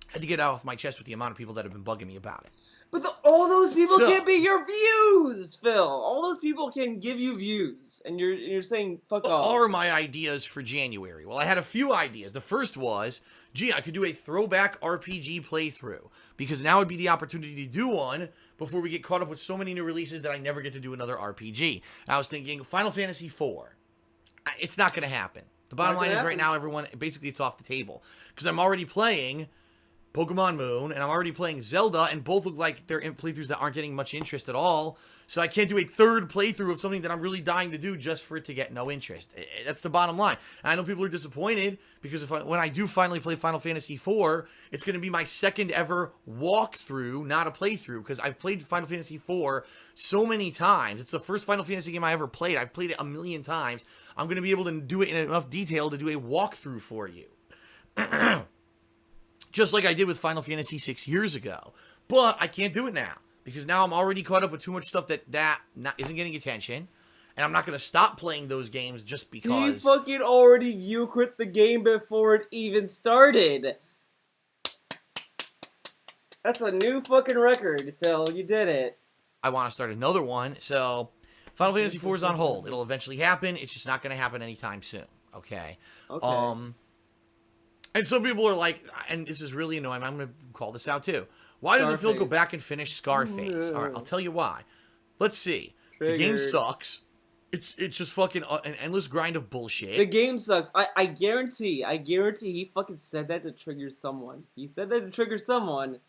Had to get out off my chest with the amount of people that have been bugging me about it. But all those people can't be your views, Phil. All those people can give you views, and you're saying fuck off. What are my ideas for January? Well, I had a few ideas. The first was, gee, I could do a throwback RPG playthrough, because now would be the opportunity to do one before we get caught up with so many new releases that I never get to do another RPG. And I was thinking Final Fantasy IV. It's not going to happen. The bottom line is right now, everyone, basically it's off the table, because I'm already playing Pokemon Moon, and I'm already playing Zelda, and both look like they're in playthroughs that aren't getting much interest at all, so I can't do a third playthrough of something that I'm really dying to do just for it to get no interest. That's the bottom line. And I know people are disappointed, because when I do finally play Final Fantasy IV, it's going to be my second ever walkthrough, not a playthrough, because I've played Final Fantasy IV so many times. It's the first Final Fantasy game I ever played. I've played it a million times. I'm going to be able to do it in enough detail to do a walkthrough for you. Just like I did with Final Fantasy 6 years ago. But I can't do it now, because now I'm already caught up with too much stuff that isn't getting attention. And I'm not going to stop playing those games just because. He fucking already view quit the game before it even started. That's a new fucking record, Phil. You did it. I want to start another one. So Final Fantasy IV is on hold. It'll eventually happen. It's just not going to happen anytime soon. Okay. Okay. And some people are like, and this is really annoying, I'm going to call this out too. Why doesn't Phil go back and finish Scarface? All right, I'll tell you why. Let's see. Triggered. The game sucks. It's just fucking an endless grind of bullshit. The game sucks. I guarantee he fucking said that to trigger someone. He said that to trigger someone.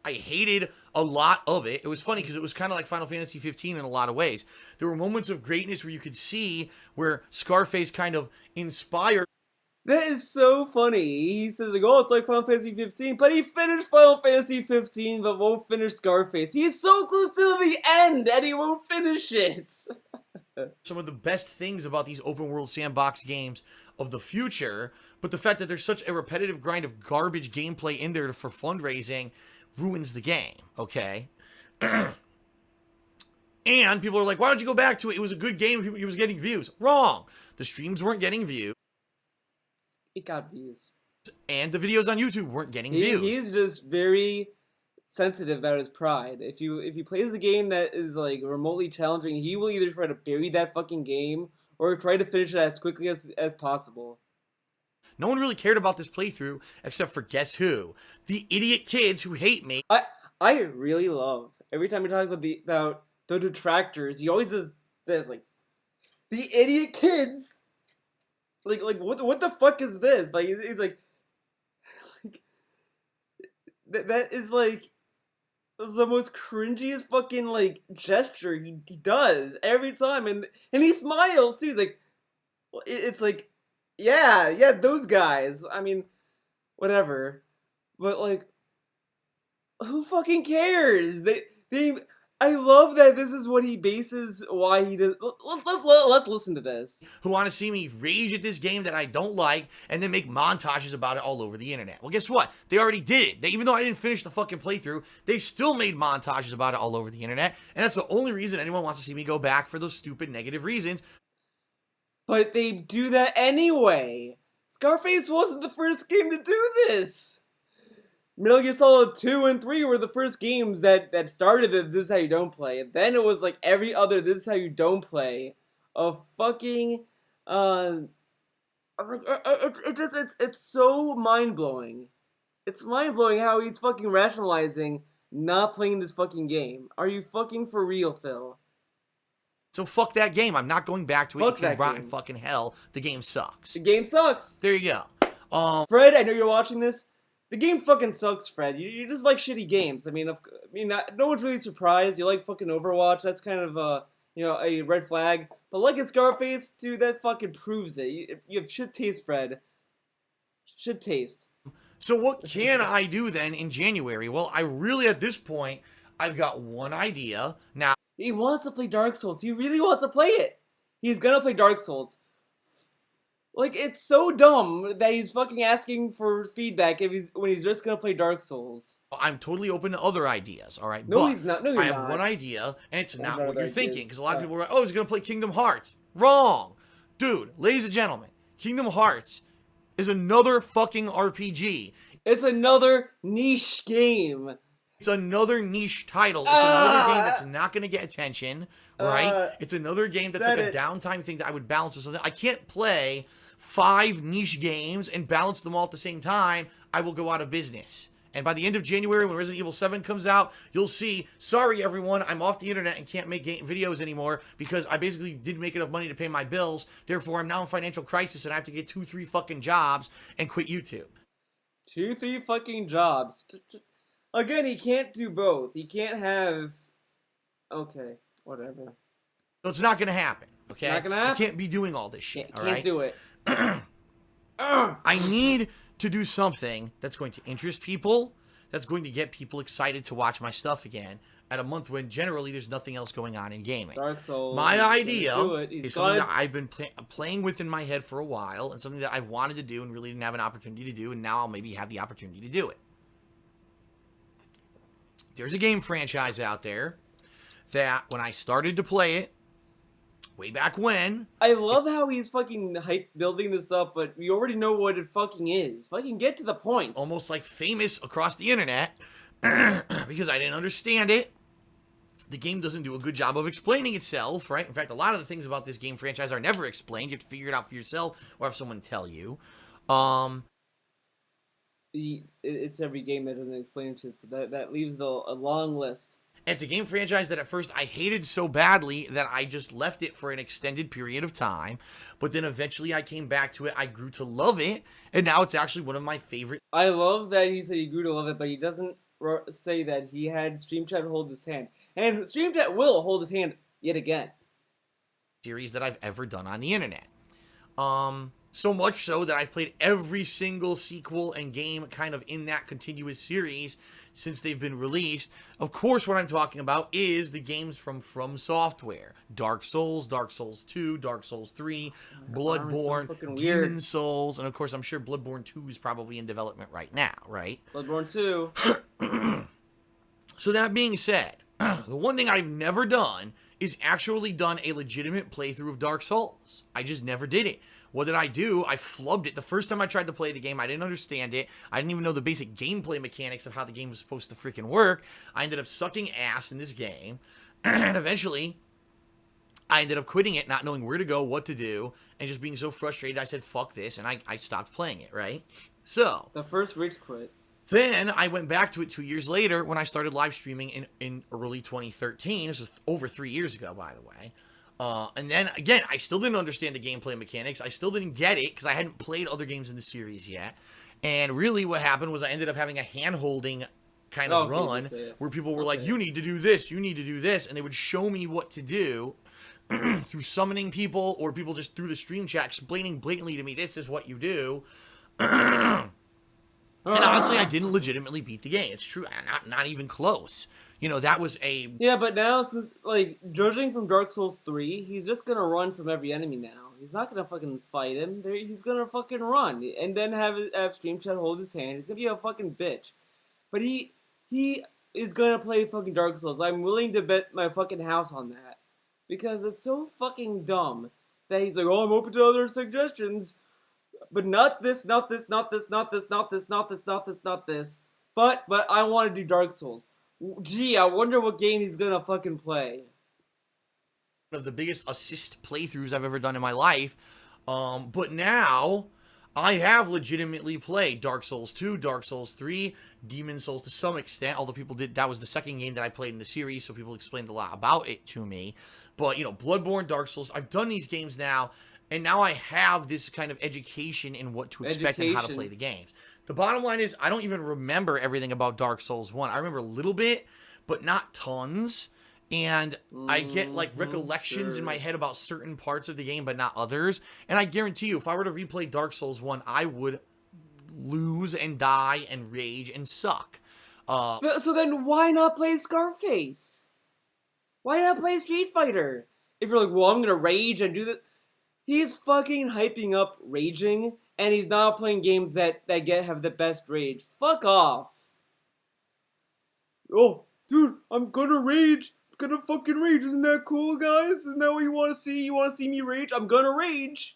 I hated a lot of it. It was funny because it was kind of like Final Fantasy 15 in a lot of ways. There were moments of greatness where you could see where Scarface kind of inspired. That is so funny. He says, like, oh, it's like Final Fantasy 15, but he finished Final Fantasy 15, but won't finish Scarface. He's so close to the end, and he won't finish it. Some of the best things about these open world sandbox games of the future, but the fact that there's such a repetitive grind of garbage gameplay in there for fundraising ruins the game, okay? And people are like, why don't you go back to it? It was a good game. It was getting views. Wrong. The streams weren't getting views. It got views. And the videos on YouTube weren't getting views. He's just very sensitive about his pride. If he plays a game that is like remotely challenging, he will either try to bury that fucking game or try to finish it as quickly as possible. No one really cared about this playthrough except for guess who? The idiot kids who hate me. I really love every time we talk about the detractors, he always does this, like, the idiot kids. Like what the fuck is this? Like, he's like that is like the most cringiest fucking like gesture he does every time, and he smiles too. He's like, it's like, yeah, those guys. I mean, whatever, but like, who fucking cares? I love that this is what he bases why he does. Let's listen to this. Who want to see me rage at this game that I don't like and then make montages about it all over the internet. Well, guess what? They already did it. Even though I didn't finish the fucking playthrough, they still made montages about it all over the internet. And that's the only reason anyone wants to see me go back, for those stupid negative reasons. But they do that anyway. Scarface wasn't the first game to do this. Metal Gear Solid 2 and 3 were the first games that started the This Is How You Don't Play. And then it was like every other This Is How You Don't Play of fucking, it's so mind-blowing. It's mind-blowing how he's fucking rationalizing not playing this fucking game. Are you fucking for real, Phil? So fuck that game. I'm not going back to it. Fuck If you that rotten game. fucking hell, the game sucks. The game sucks. There you go. Fred, I know you're watching this. The game fucking sucks, Fred. You just like shitty games. I mean, no one's really surprised. You like fucking Overwatch. That's kind of a red flag. But like in Scarface, dude, that fucking proves it. You have shit taste, Fred. Shit taste. So what can I do then in January? Well, I really, at this point, I've got one idea. Now, He wants to play Dark Souls. He really wants to play it. He's gonna play Dark Souls. Like, it's so dumb that he's fucking asking for feedback when he's just gonna play Dark Souls. I'm totally open to other ideas, all right? No, but he's not. No, you're I have not. one idea, and it's not other what you're ideas. thinking. Because a lot of people are like, oh, he's going to play Kingdom Hearts. Wrong. Dude, ladies and gentlemen, Kingdom Hearts is another fucking RPG. It's another niche game. It's another niche title. It's another game that's not going to get attention, right? It's another game that's like a downtime thing that I would balance with something. I can't play 5 niche games and balance them all at the same time. I will go out of business. And by the end of January, when Resident Evil 7 comes out, you'll see, sorry everyone, I'm off the internet and can't make videos anymore because I basically didn't make enough money to pay my bills. Therefore, I'm now in financial crisis and I have to get 2-3 fucking jobs and quit YouTube. 2-3 fucking jobs. Again, he can't do both. He can't have... Okay, whatever. So it's not going to happen, okay? Not gonna happen. I can't be doing all this shit, all right? Can't do it. I need to do something that's going to interest people, that's going to get people excited to watch my stuff again at a month when generally there's nothing else going on in gaming. Dark Souls. My idea is something that gonna... I've been playing with in my head for a while, and something that I've wanted to do and really didn't have an opportunity to do, and now I'll maybe have the opportunity to do it. There's a game franchise out there that when I started to play it, way back when... I love how he's fucking hype building this up, but we already know what it fucking is. Fucking get to the point. Almost like famous across the internet, because I didn't understand it. The game doesn't do a good job of explaining itself, right? In fact, a lot of the things about this game franchise are never explained. You have to figure it out for yourself or have someone tell you. It's every game that doesn't explain shit, so that leaves a long list. It's a game franchise that at first I hated so badly that I just left it for an extended period of time. But then eventually I came back to it. I grew to love it. And now it's actually one of my favorite. I love that he said he grew to love it, but he doesn't say that he had Stream Chat hold his hand. And Stream Chat will hold his hand yet again. Series that I've ever done on the internet. So much so that I've played every single sequel and game kind of in that continuous series since they've been released. Of course, what I'm talking about is the games from Software. Dark Souls, Dark Souls 2, Dark Souls 3, Bloodborne, Demon Souls, and of course, I'm sure Bloodborne 2 is probably in development right now, right? Bloodborne 2. So that being said, the one thing I've never done is actually done a legitimate playthrough of Dark Souls. I just never did it. What did I do? I flubbed it. The first time I tried to play the game, I didn't understand it. I didn't even know the basic gameplay mechanics of how the game was supposed to freaking work. I ended up sucking ass in this game. And eventually, I ended up quitting it, not knowing where to go, what to do, and just being so frustrated, I said, fuck this, and I stopped playing it, right? So... The first rage quit. Then I went back to it 2 years later when I started live streaming in early 2013. This was over 3 years ago, by the way. And then, again, I still didn't understand the gameplay mechanics. I still didn't get it because I hadn't played other games in the series yet. And really what happened was I ended up having a hand-holding kind of run where people were like, you need to do this, you need to do this. And they would show me what to do through summoning people or people just through the stream chat explaining blatantly to me, this is what you do. And honestly, I didn't legitimately beat the game. It's true. Not even close. You know, that was a... Yeah, but now, since, like, judging from Dark Souls 3, he's just gonna run from every enemy now. He's not gonna fucking fight him. He's gonna fucking run. And then have Stream Chat hold his hand. He's gonna be a fucking bitch. But he is gonna play fucking Dark Souls. I'm willing to bet my fucking house on that. Because it's so fucking dumb that he's like, oh, I'm open to other suggestions. But not this, not this, not this, not this, not this, not this, not this, not this. But I want to do Dark Souls. Gee, I wonder what game he's gonna fucking play. One of the biggest assist playthroughs I've ever done in my life. But now I have legitimately played Dark Souls 2, Dark Souls 3, Demon Souls to some extent, although people did, that was the second game that I played in the series, so people explained a lot about it to me. But, you know, Bloodborne, Dark Souls, I've done these games now, and now I have this kind of education in what to expect and how to play the games. The bottom line is, I don't even remember everything about Dark Souls 1. I remember a little bit, but not tons. And I get, like, recollections in my head about certain parts of the game, but not others. And I guarantee you, if I were to replay Dark Souls 1, I would lose and die and rage and suck. So then why not play Scarface? Why not play Street Fighter? If you're like, well, I'm gonna rage and do this. He's fucking hyping up raging, and he's not playing games that have the best rage. Fuck off. Oh, dude, I'm gonna rage. Gonna fucking rage. Isn't that cool, guys? Isn't that what you want to see? You want to see me rage? I'm gonna rage.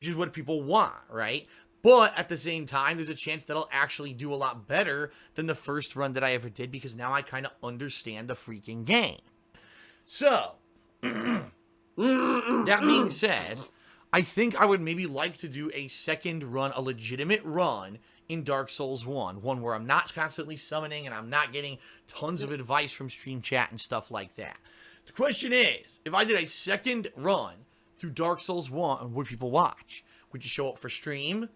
Which is what people want, right? But at the same time, there's a chance that I'll actually do a lot better than the first run that I ever did, because now I kind of understand the freaking game. So, that being said, I think I would maybe like to do a second run, a legitimate run in Dark Souls 1. One where I'm not constantly summoning and I'm not getting tons of advice from stream chat and stuff like that. The question is, if I did a second run through Dark Souls 1, would people watch? Would you show up for stream?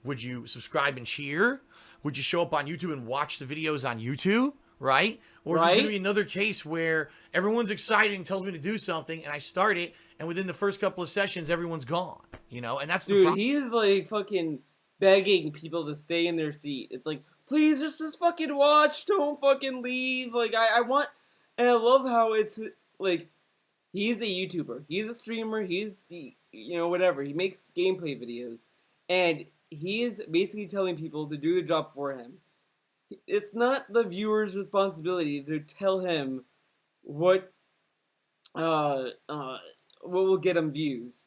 Would you subscribe and cheer? Would you show up on YouTube and watch the videos on YouTube? Right? Or is this going to be another case where everyone's excited and tells me to do something, and I start it, and within the first couple of sessions, everyone's gone. You know? And that's the problem. Dude, he's like fucking begging people to stay in their seat. It's like, please just fucking watch. Don't fucking leave. Like, I want... And I love how it's, like, he's a YouTuber. He's a streamer. He's, you know, whatever. He makes gameplay videos. And he is basically telling people to do the job for him. It's not the viewer's responsibility to tell him what will get him views.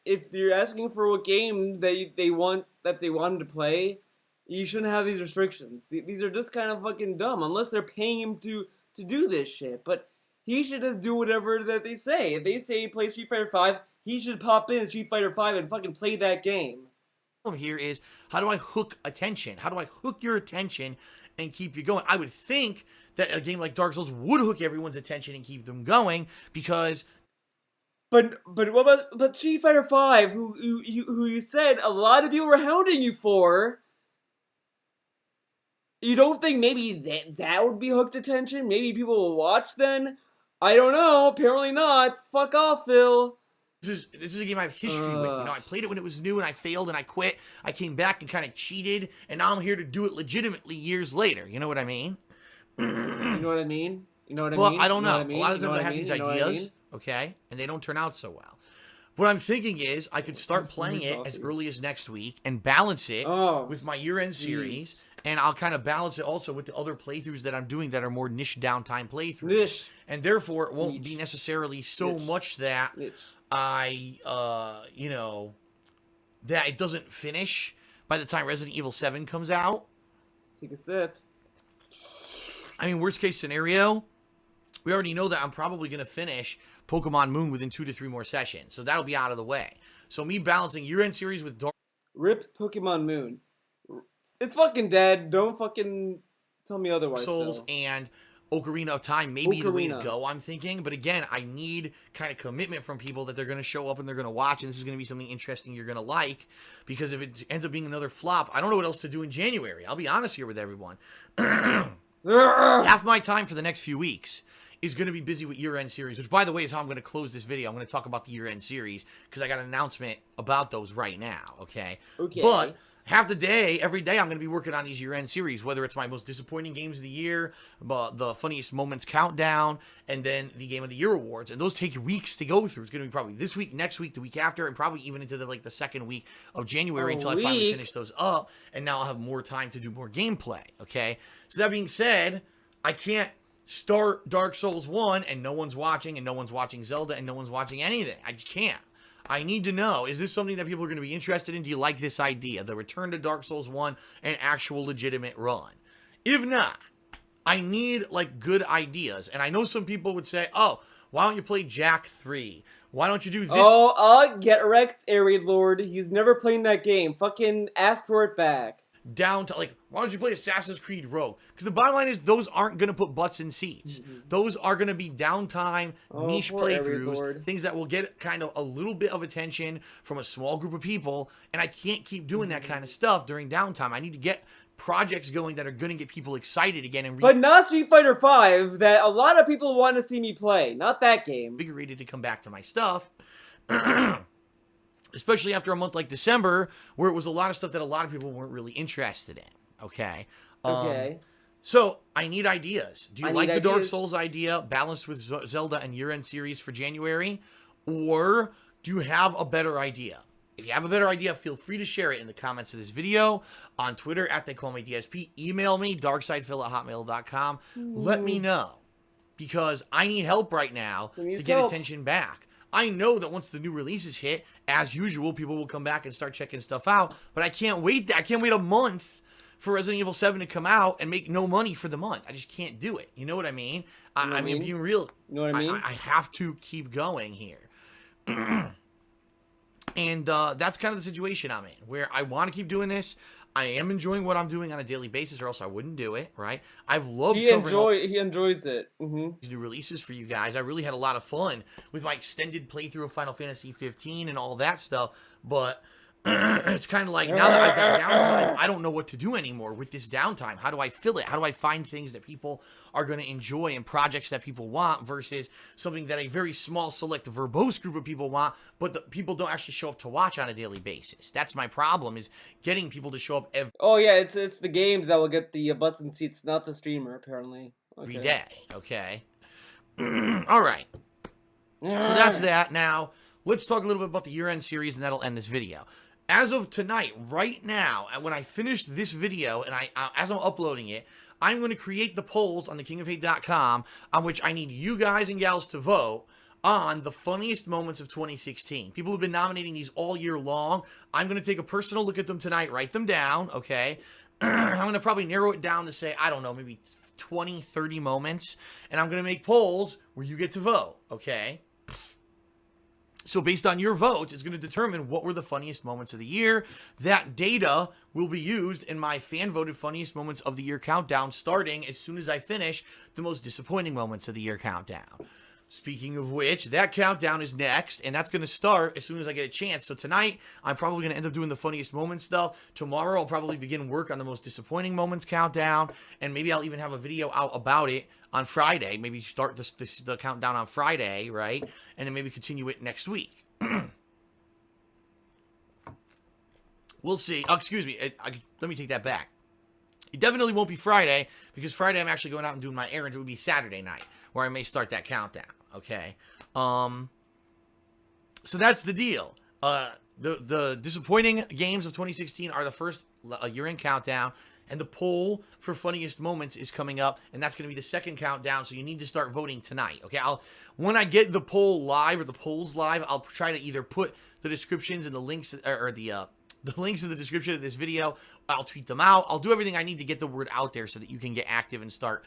If you're asking for what game they want him to play, you shouldn't have these restrictions. These are just kind of fucking dumb, unless they're paying him to do this shit. But he should just do whatever that they say. If they say play Street Fighter 5, he should pop in Street Fighter 5 and fucking play that game. Here is, how do I hook attention? How do I hook your attention and keep you going? I would think that a game like Dark Souls would hook everyone's attention and keep them going, because... But what about Street Fighter 5, who you said a lot of people were hounding you for? You don't think maybe that would be hooked attention? Maybe people will watch then? I don't know. Apparently not. Fuck off, Phil. This is a game I have history with. You know, I played it when it was new and I failed and I quit. I came back and kind of cheated, and now I'm here to do it legitimately years later. You know what I mean? You know what I mean? You know what I mean? Well, I don't know. I mean? A lot of times I have these ideas, okay, and they don't turn out so well. What I'm thinking is I could start playing it as early as next week and balance it with my year-end series, and I'll kind of balance it also with the other playthroughs that I'm doing that are more niche downtime playthroughs. And therefore, it won't be necessarily so much that you know, that it doesn't finish by the time Resident Evil 7 comes out. Take a sip. I mean, worst case scenario, we already know that I'm probably going to finish Pokemon Moon within 2 to 3 more sessions. So that'll be out of the way. So me balancing year-end series with Dark... Rip Pokemon Moon. It's fucking dead. Don't fucking tell me otherwise, Souls Phil. And Ocarina of Time may be the way to go, I'm thinking. But again, I need kind of commitment from people that they're going to show up and they're going to watch, and this is going to be something interesting you're going to like. Because if it ends up being another flop, I don't know what else to do in January. I'll be honest here with everyone. Half my time for the next few weeks is going to be busy with year-end series, which, by the way, is how I'm going to close this video. I'm going to talk about the year-end series because I got an announcement about those right now, okay? Okay. But half the day, every day, I'm going to be working on these year-end series, whether it's my most disappointing games of the year, the funniest moments countdown, and then the Game of the Year awards. And those take weeks to go through. It's going to be probably this week, next week, the week after, and probably even into the second week of January until I finally finish those up. And now I'll have more time to do more gameplay, okay? So that being said, I can't start Dark Souls 1 and no one's watching, and no one's watching Zelda, and no one's watching anything. I just can't. I need to know, is this something that people are going to be interested in? Do you like this idea? The return to Dark Souls 1, an actual legitimate run. If not, I need, like, good ideas. And I know some people would say, oh, why don't you play Jack 3? Why don't you do this? Oh, get wrecked, Aerie Lord. He's never playing that game. Fucking ask for it back. Down to, like, why don't you play Assassin's Creed Rogue? Because the bottom line is those aren't going to put butts in seats. Those are going to be downtime, niche playthroughs, things that will get kind of a little bit of attention from a small group of people, and I can't keep doing that kind of stuff during downtime. I need to get projects going that are going to get people excited again. And but not Street Fighter V, that a lot of people want to see me play. Not that game. Invigorated to come back to my stuff. Especially after a month like December, where it was a lot of stuff that a lot of people weren't really interested in. Okay. Okay. So I need ideas. Do you like the Dark Souls idea balanced with Zelda and year-end series for January? Or do you have a better idea? If you have a better idea, feel free to share it in the comments of this video, on Twitter, @TheyCallMeDSP, email me, darksidephil@hotmail.com. Let me know. Because I need help right now to get attention back. I know that once the new releases hit, as usual, people will come back and start checking stuff out. But I can't wait. I can't wait a month for Resident Evil 7 to come out and make no money for the month. I just can't do it. You know what I mean? I mean, being real. You know what I mean? I have to keep going here. And that's kind of the situation I'm in, where I want to keep doing this. I am enjoying what I'm doing on a daily basis, or else I wouldn't do it, right? I've loved covering he enjoys it. these new releases for you guys. I really had a lot of fun with my extended playthrough of Final Fantasy 15 and all that stuff, but it's kind of like, now that I've got downtime, I don't know what to do anymore with this downtime. How do I fill it? How do I find things that people are going to enjoy and projects that people want versus something that a very small, select, verbose group of people want, but the people don't actually show up to watch on a daily basis? That's my problem, is getting people to show up Oh yeah, it's the games that will get the butts and seats, not the streamer, apparently. every day, okay? All right. So that's that. Now, let's talk a little bit about the year-end series, and that'll end this video. As of tonight, right now, when I finish this video, and as I'm uploading it, I'm going to create the polls on thekingofhate.com on which I need you guys and gals to vote on the funniest moments of 2016. People have been nominating these all year long. I'm going to take a personal look at them tonight, write them down, okay? I'm going to probably narrow it down to say, I don't know, maybe 20, 30 moments, and I'm going to make polls where you get to vote, okay? So based on your votes, it's going to determine what were the funniest moments of the year. That data will be used in my fan-voted funniest moments of the year countdown, starting as soon as I finish the most disappointing moments of the year countdown. Speaking of which, that countdown is next, and that's going to start as soon as I get a chance. So tonight, I'm probably going to end up doing the funniest moments stuff. Tomorrow, I'll probably begin work on the most disappointing moments countdown, and maybe I'll even have a video out about it on Friday. Maybe start the countdown on Friday, right? And then maybe continue it next week. We'll see. Oh, excuse me. Let me take that back. It definitely won't be Friday, because Friday I'm actually going out and doing my errands. It would be Saturday night, where I may start that countdown. Okay. So that's the deal. The disappointing games of 2016 are the first year-end countdown, and the poll for funniest moments is coming up, and that's going to be the second countdown, so you need to start voting tonight. Okay, when I get the poll live, or the polls live, I'll try to either put the descriptions and the links, or the links in the description of this video. I'll tweet them out. I'll do everything I need to get the word out there so that you can get active and start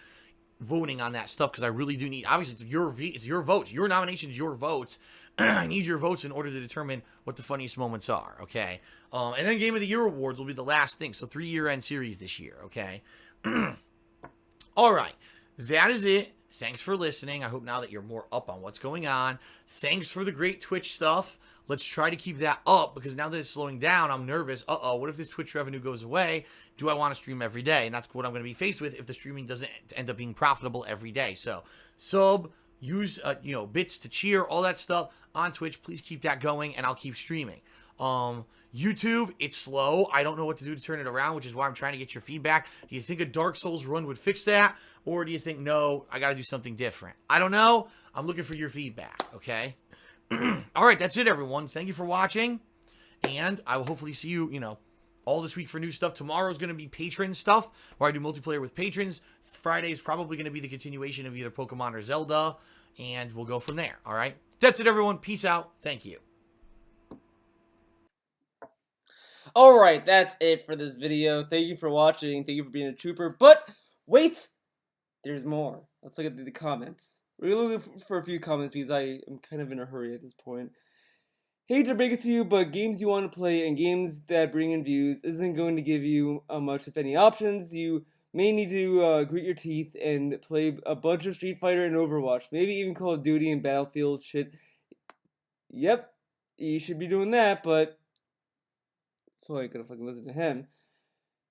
voting on that stuff, because I really do need, obviously it's your votes, your nominations, your votes. I need your votes in order to determine what the funniest moments are, okay? And then Game of the Year awards will be the last thing, so 3 year-end series this year, okay? All right, that is it. Thanks for listening. I hope now that you're more up on what's going on. Thanks for the great Twitch stuff. Let's try to keep that up, because now that it's slowing down, I'm nervous. What if this Twitch revenue goes away? Do I want to stream every day? And that's what I'm going to be faced with if the streaming doesn't end up being profitable every day. So, sub, use, bits to cheer, all that stuff on Twitch. Please keep that going, and I'll keep streaming. YouTube, it's slow. I don't know what to do to turn it around, which is why I'm trying to get your feedback. Do you think a Dark Souls run would fix that? Or do you think, no, I got to do something different? I don't know. I'm looking for your feedback, okay? All right, that's it, everyone. Thank you for watching, and I will hopefully see you, all this week for new stuff. Tomorrow's going to be patron stuff, where I do multiplayer with patrons. Friday is probably going to be the continuation of either Pokemon or Zelda, and we'll go from there, all right? That's it, everyone. Peace out. Thank you. Alright, that's it for this video. Thank you for watching. Thank you for being a trooper. But, wait! There's more. Let's look at the comments. We're looking for a few comments because I am kind of in a hurry at this point. Hate to break it to you, but games you want to play and games that bring in views isn't going to give you much, if any, options. You may need to grit your teeth and play a bunch of Street Fighter and Overwatch. Maybe even Call of Duty and Battlefield shit. Yep, you should be doing that, but so I ain't gonna fucking listen to him.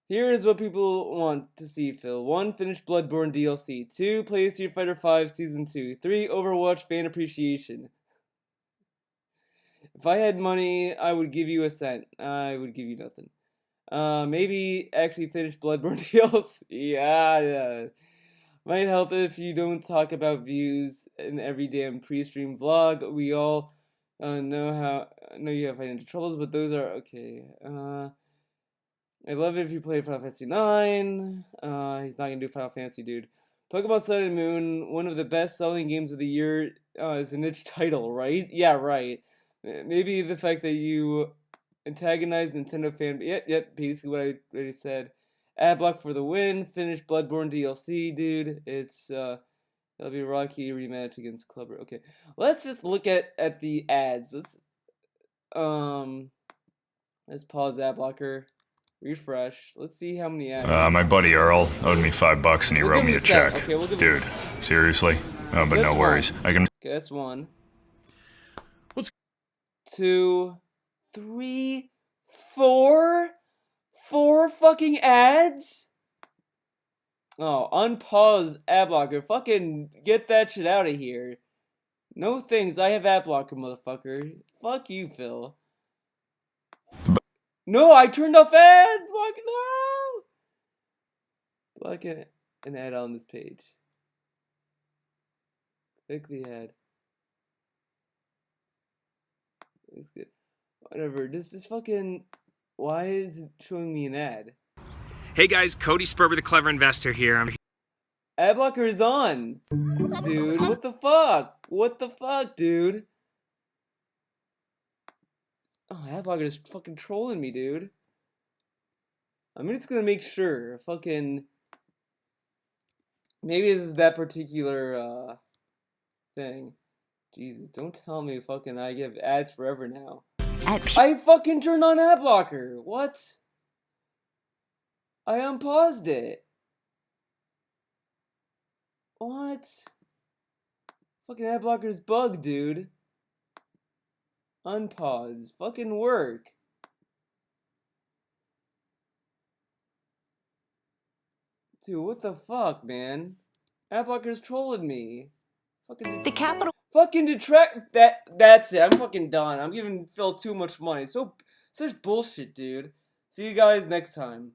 Here is what people want to see, Phil. 1. Finish Bloodborne DLC. 2. Play Street Fighter V Season 2. 3. Overwatch fan appreciation. If I had money, I would give you a cent. I would give you nothing. Maybe actually finish Bloodborne DLC. Yeah. Might help if you don't talk about views in every damn pre-stream vlog. We all know you have financial troubles, but those are okay. I love it if you play Final Fantasy 9. He's not gonna do Final Fantasy, dude. Pokemon Sun and Moon, one of the best-selling games of the year, is a niche title, right? Yeah, right. Maybe the fact that you antagonize Nintendo fan... Yep, basically what I already said. Adblock for the win. Finish Bloodborne DLC, dude. It's, that'll be Rocky rematch against Clubber. Okay, let's just look at the ads. Let's pause Adblocker. Refresh. Let's see how many ads. My buddy Earl owed me $5 and he wrote me a check. Okay, we'll Dude, seriously? Oh, but no worries. I can... Okay, that's 1. Let's... 2, 3, 4? 4 fucking ads? Oh, unpause Adblocker. Fucking get that shit out of here. No things. I have Adblocker, motherfucker. Fuck you, Phil. No, I turned off ad block. No, block an ad on this page. Click the ad. It's good. Whatever. Just fucking. Why is it showing me an ad? Hey guys, Cody Sperber, the Clever Investor here. Ad blocker is on, dude. What the fuck? What the fuck, dude? Oh, Adblocker is fucking trolling me, dude. I'm just gonna make sure. Fucking. Maybe this is that particular, thing. Jesus, don't tell me fucking I give ads forever now. I fucking turned on Adblocker! What? I unpaused it. What? Fucking Adblocker's bugged, dude. Unpause. Fucking work. Dude, what the fuck, man? Adblocker's trolling me. Fucking The capital. Fucking detract. That's it. I'm fucking done. I'm giving Phil too much money. Such bullshit, dude. See you guys next time.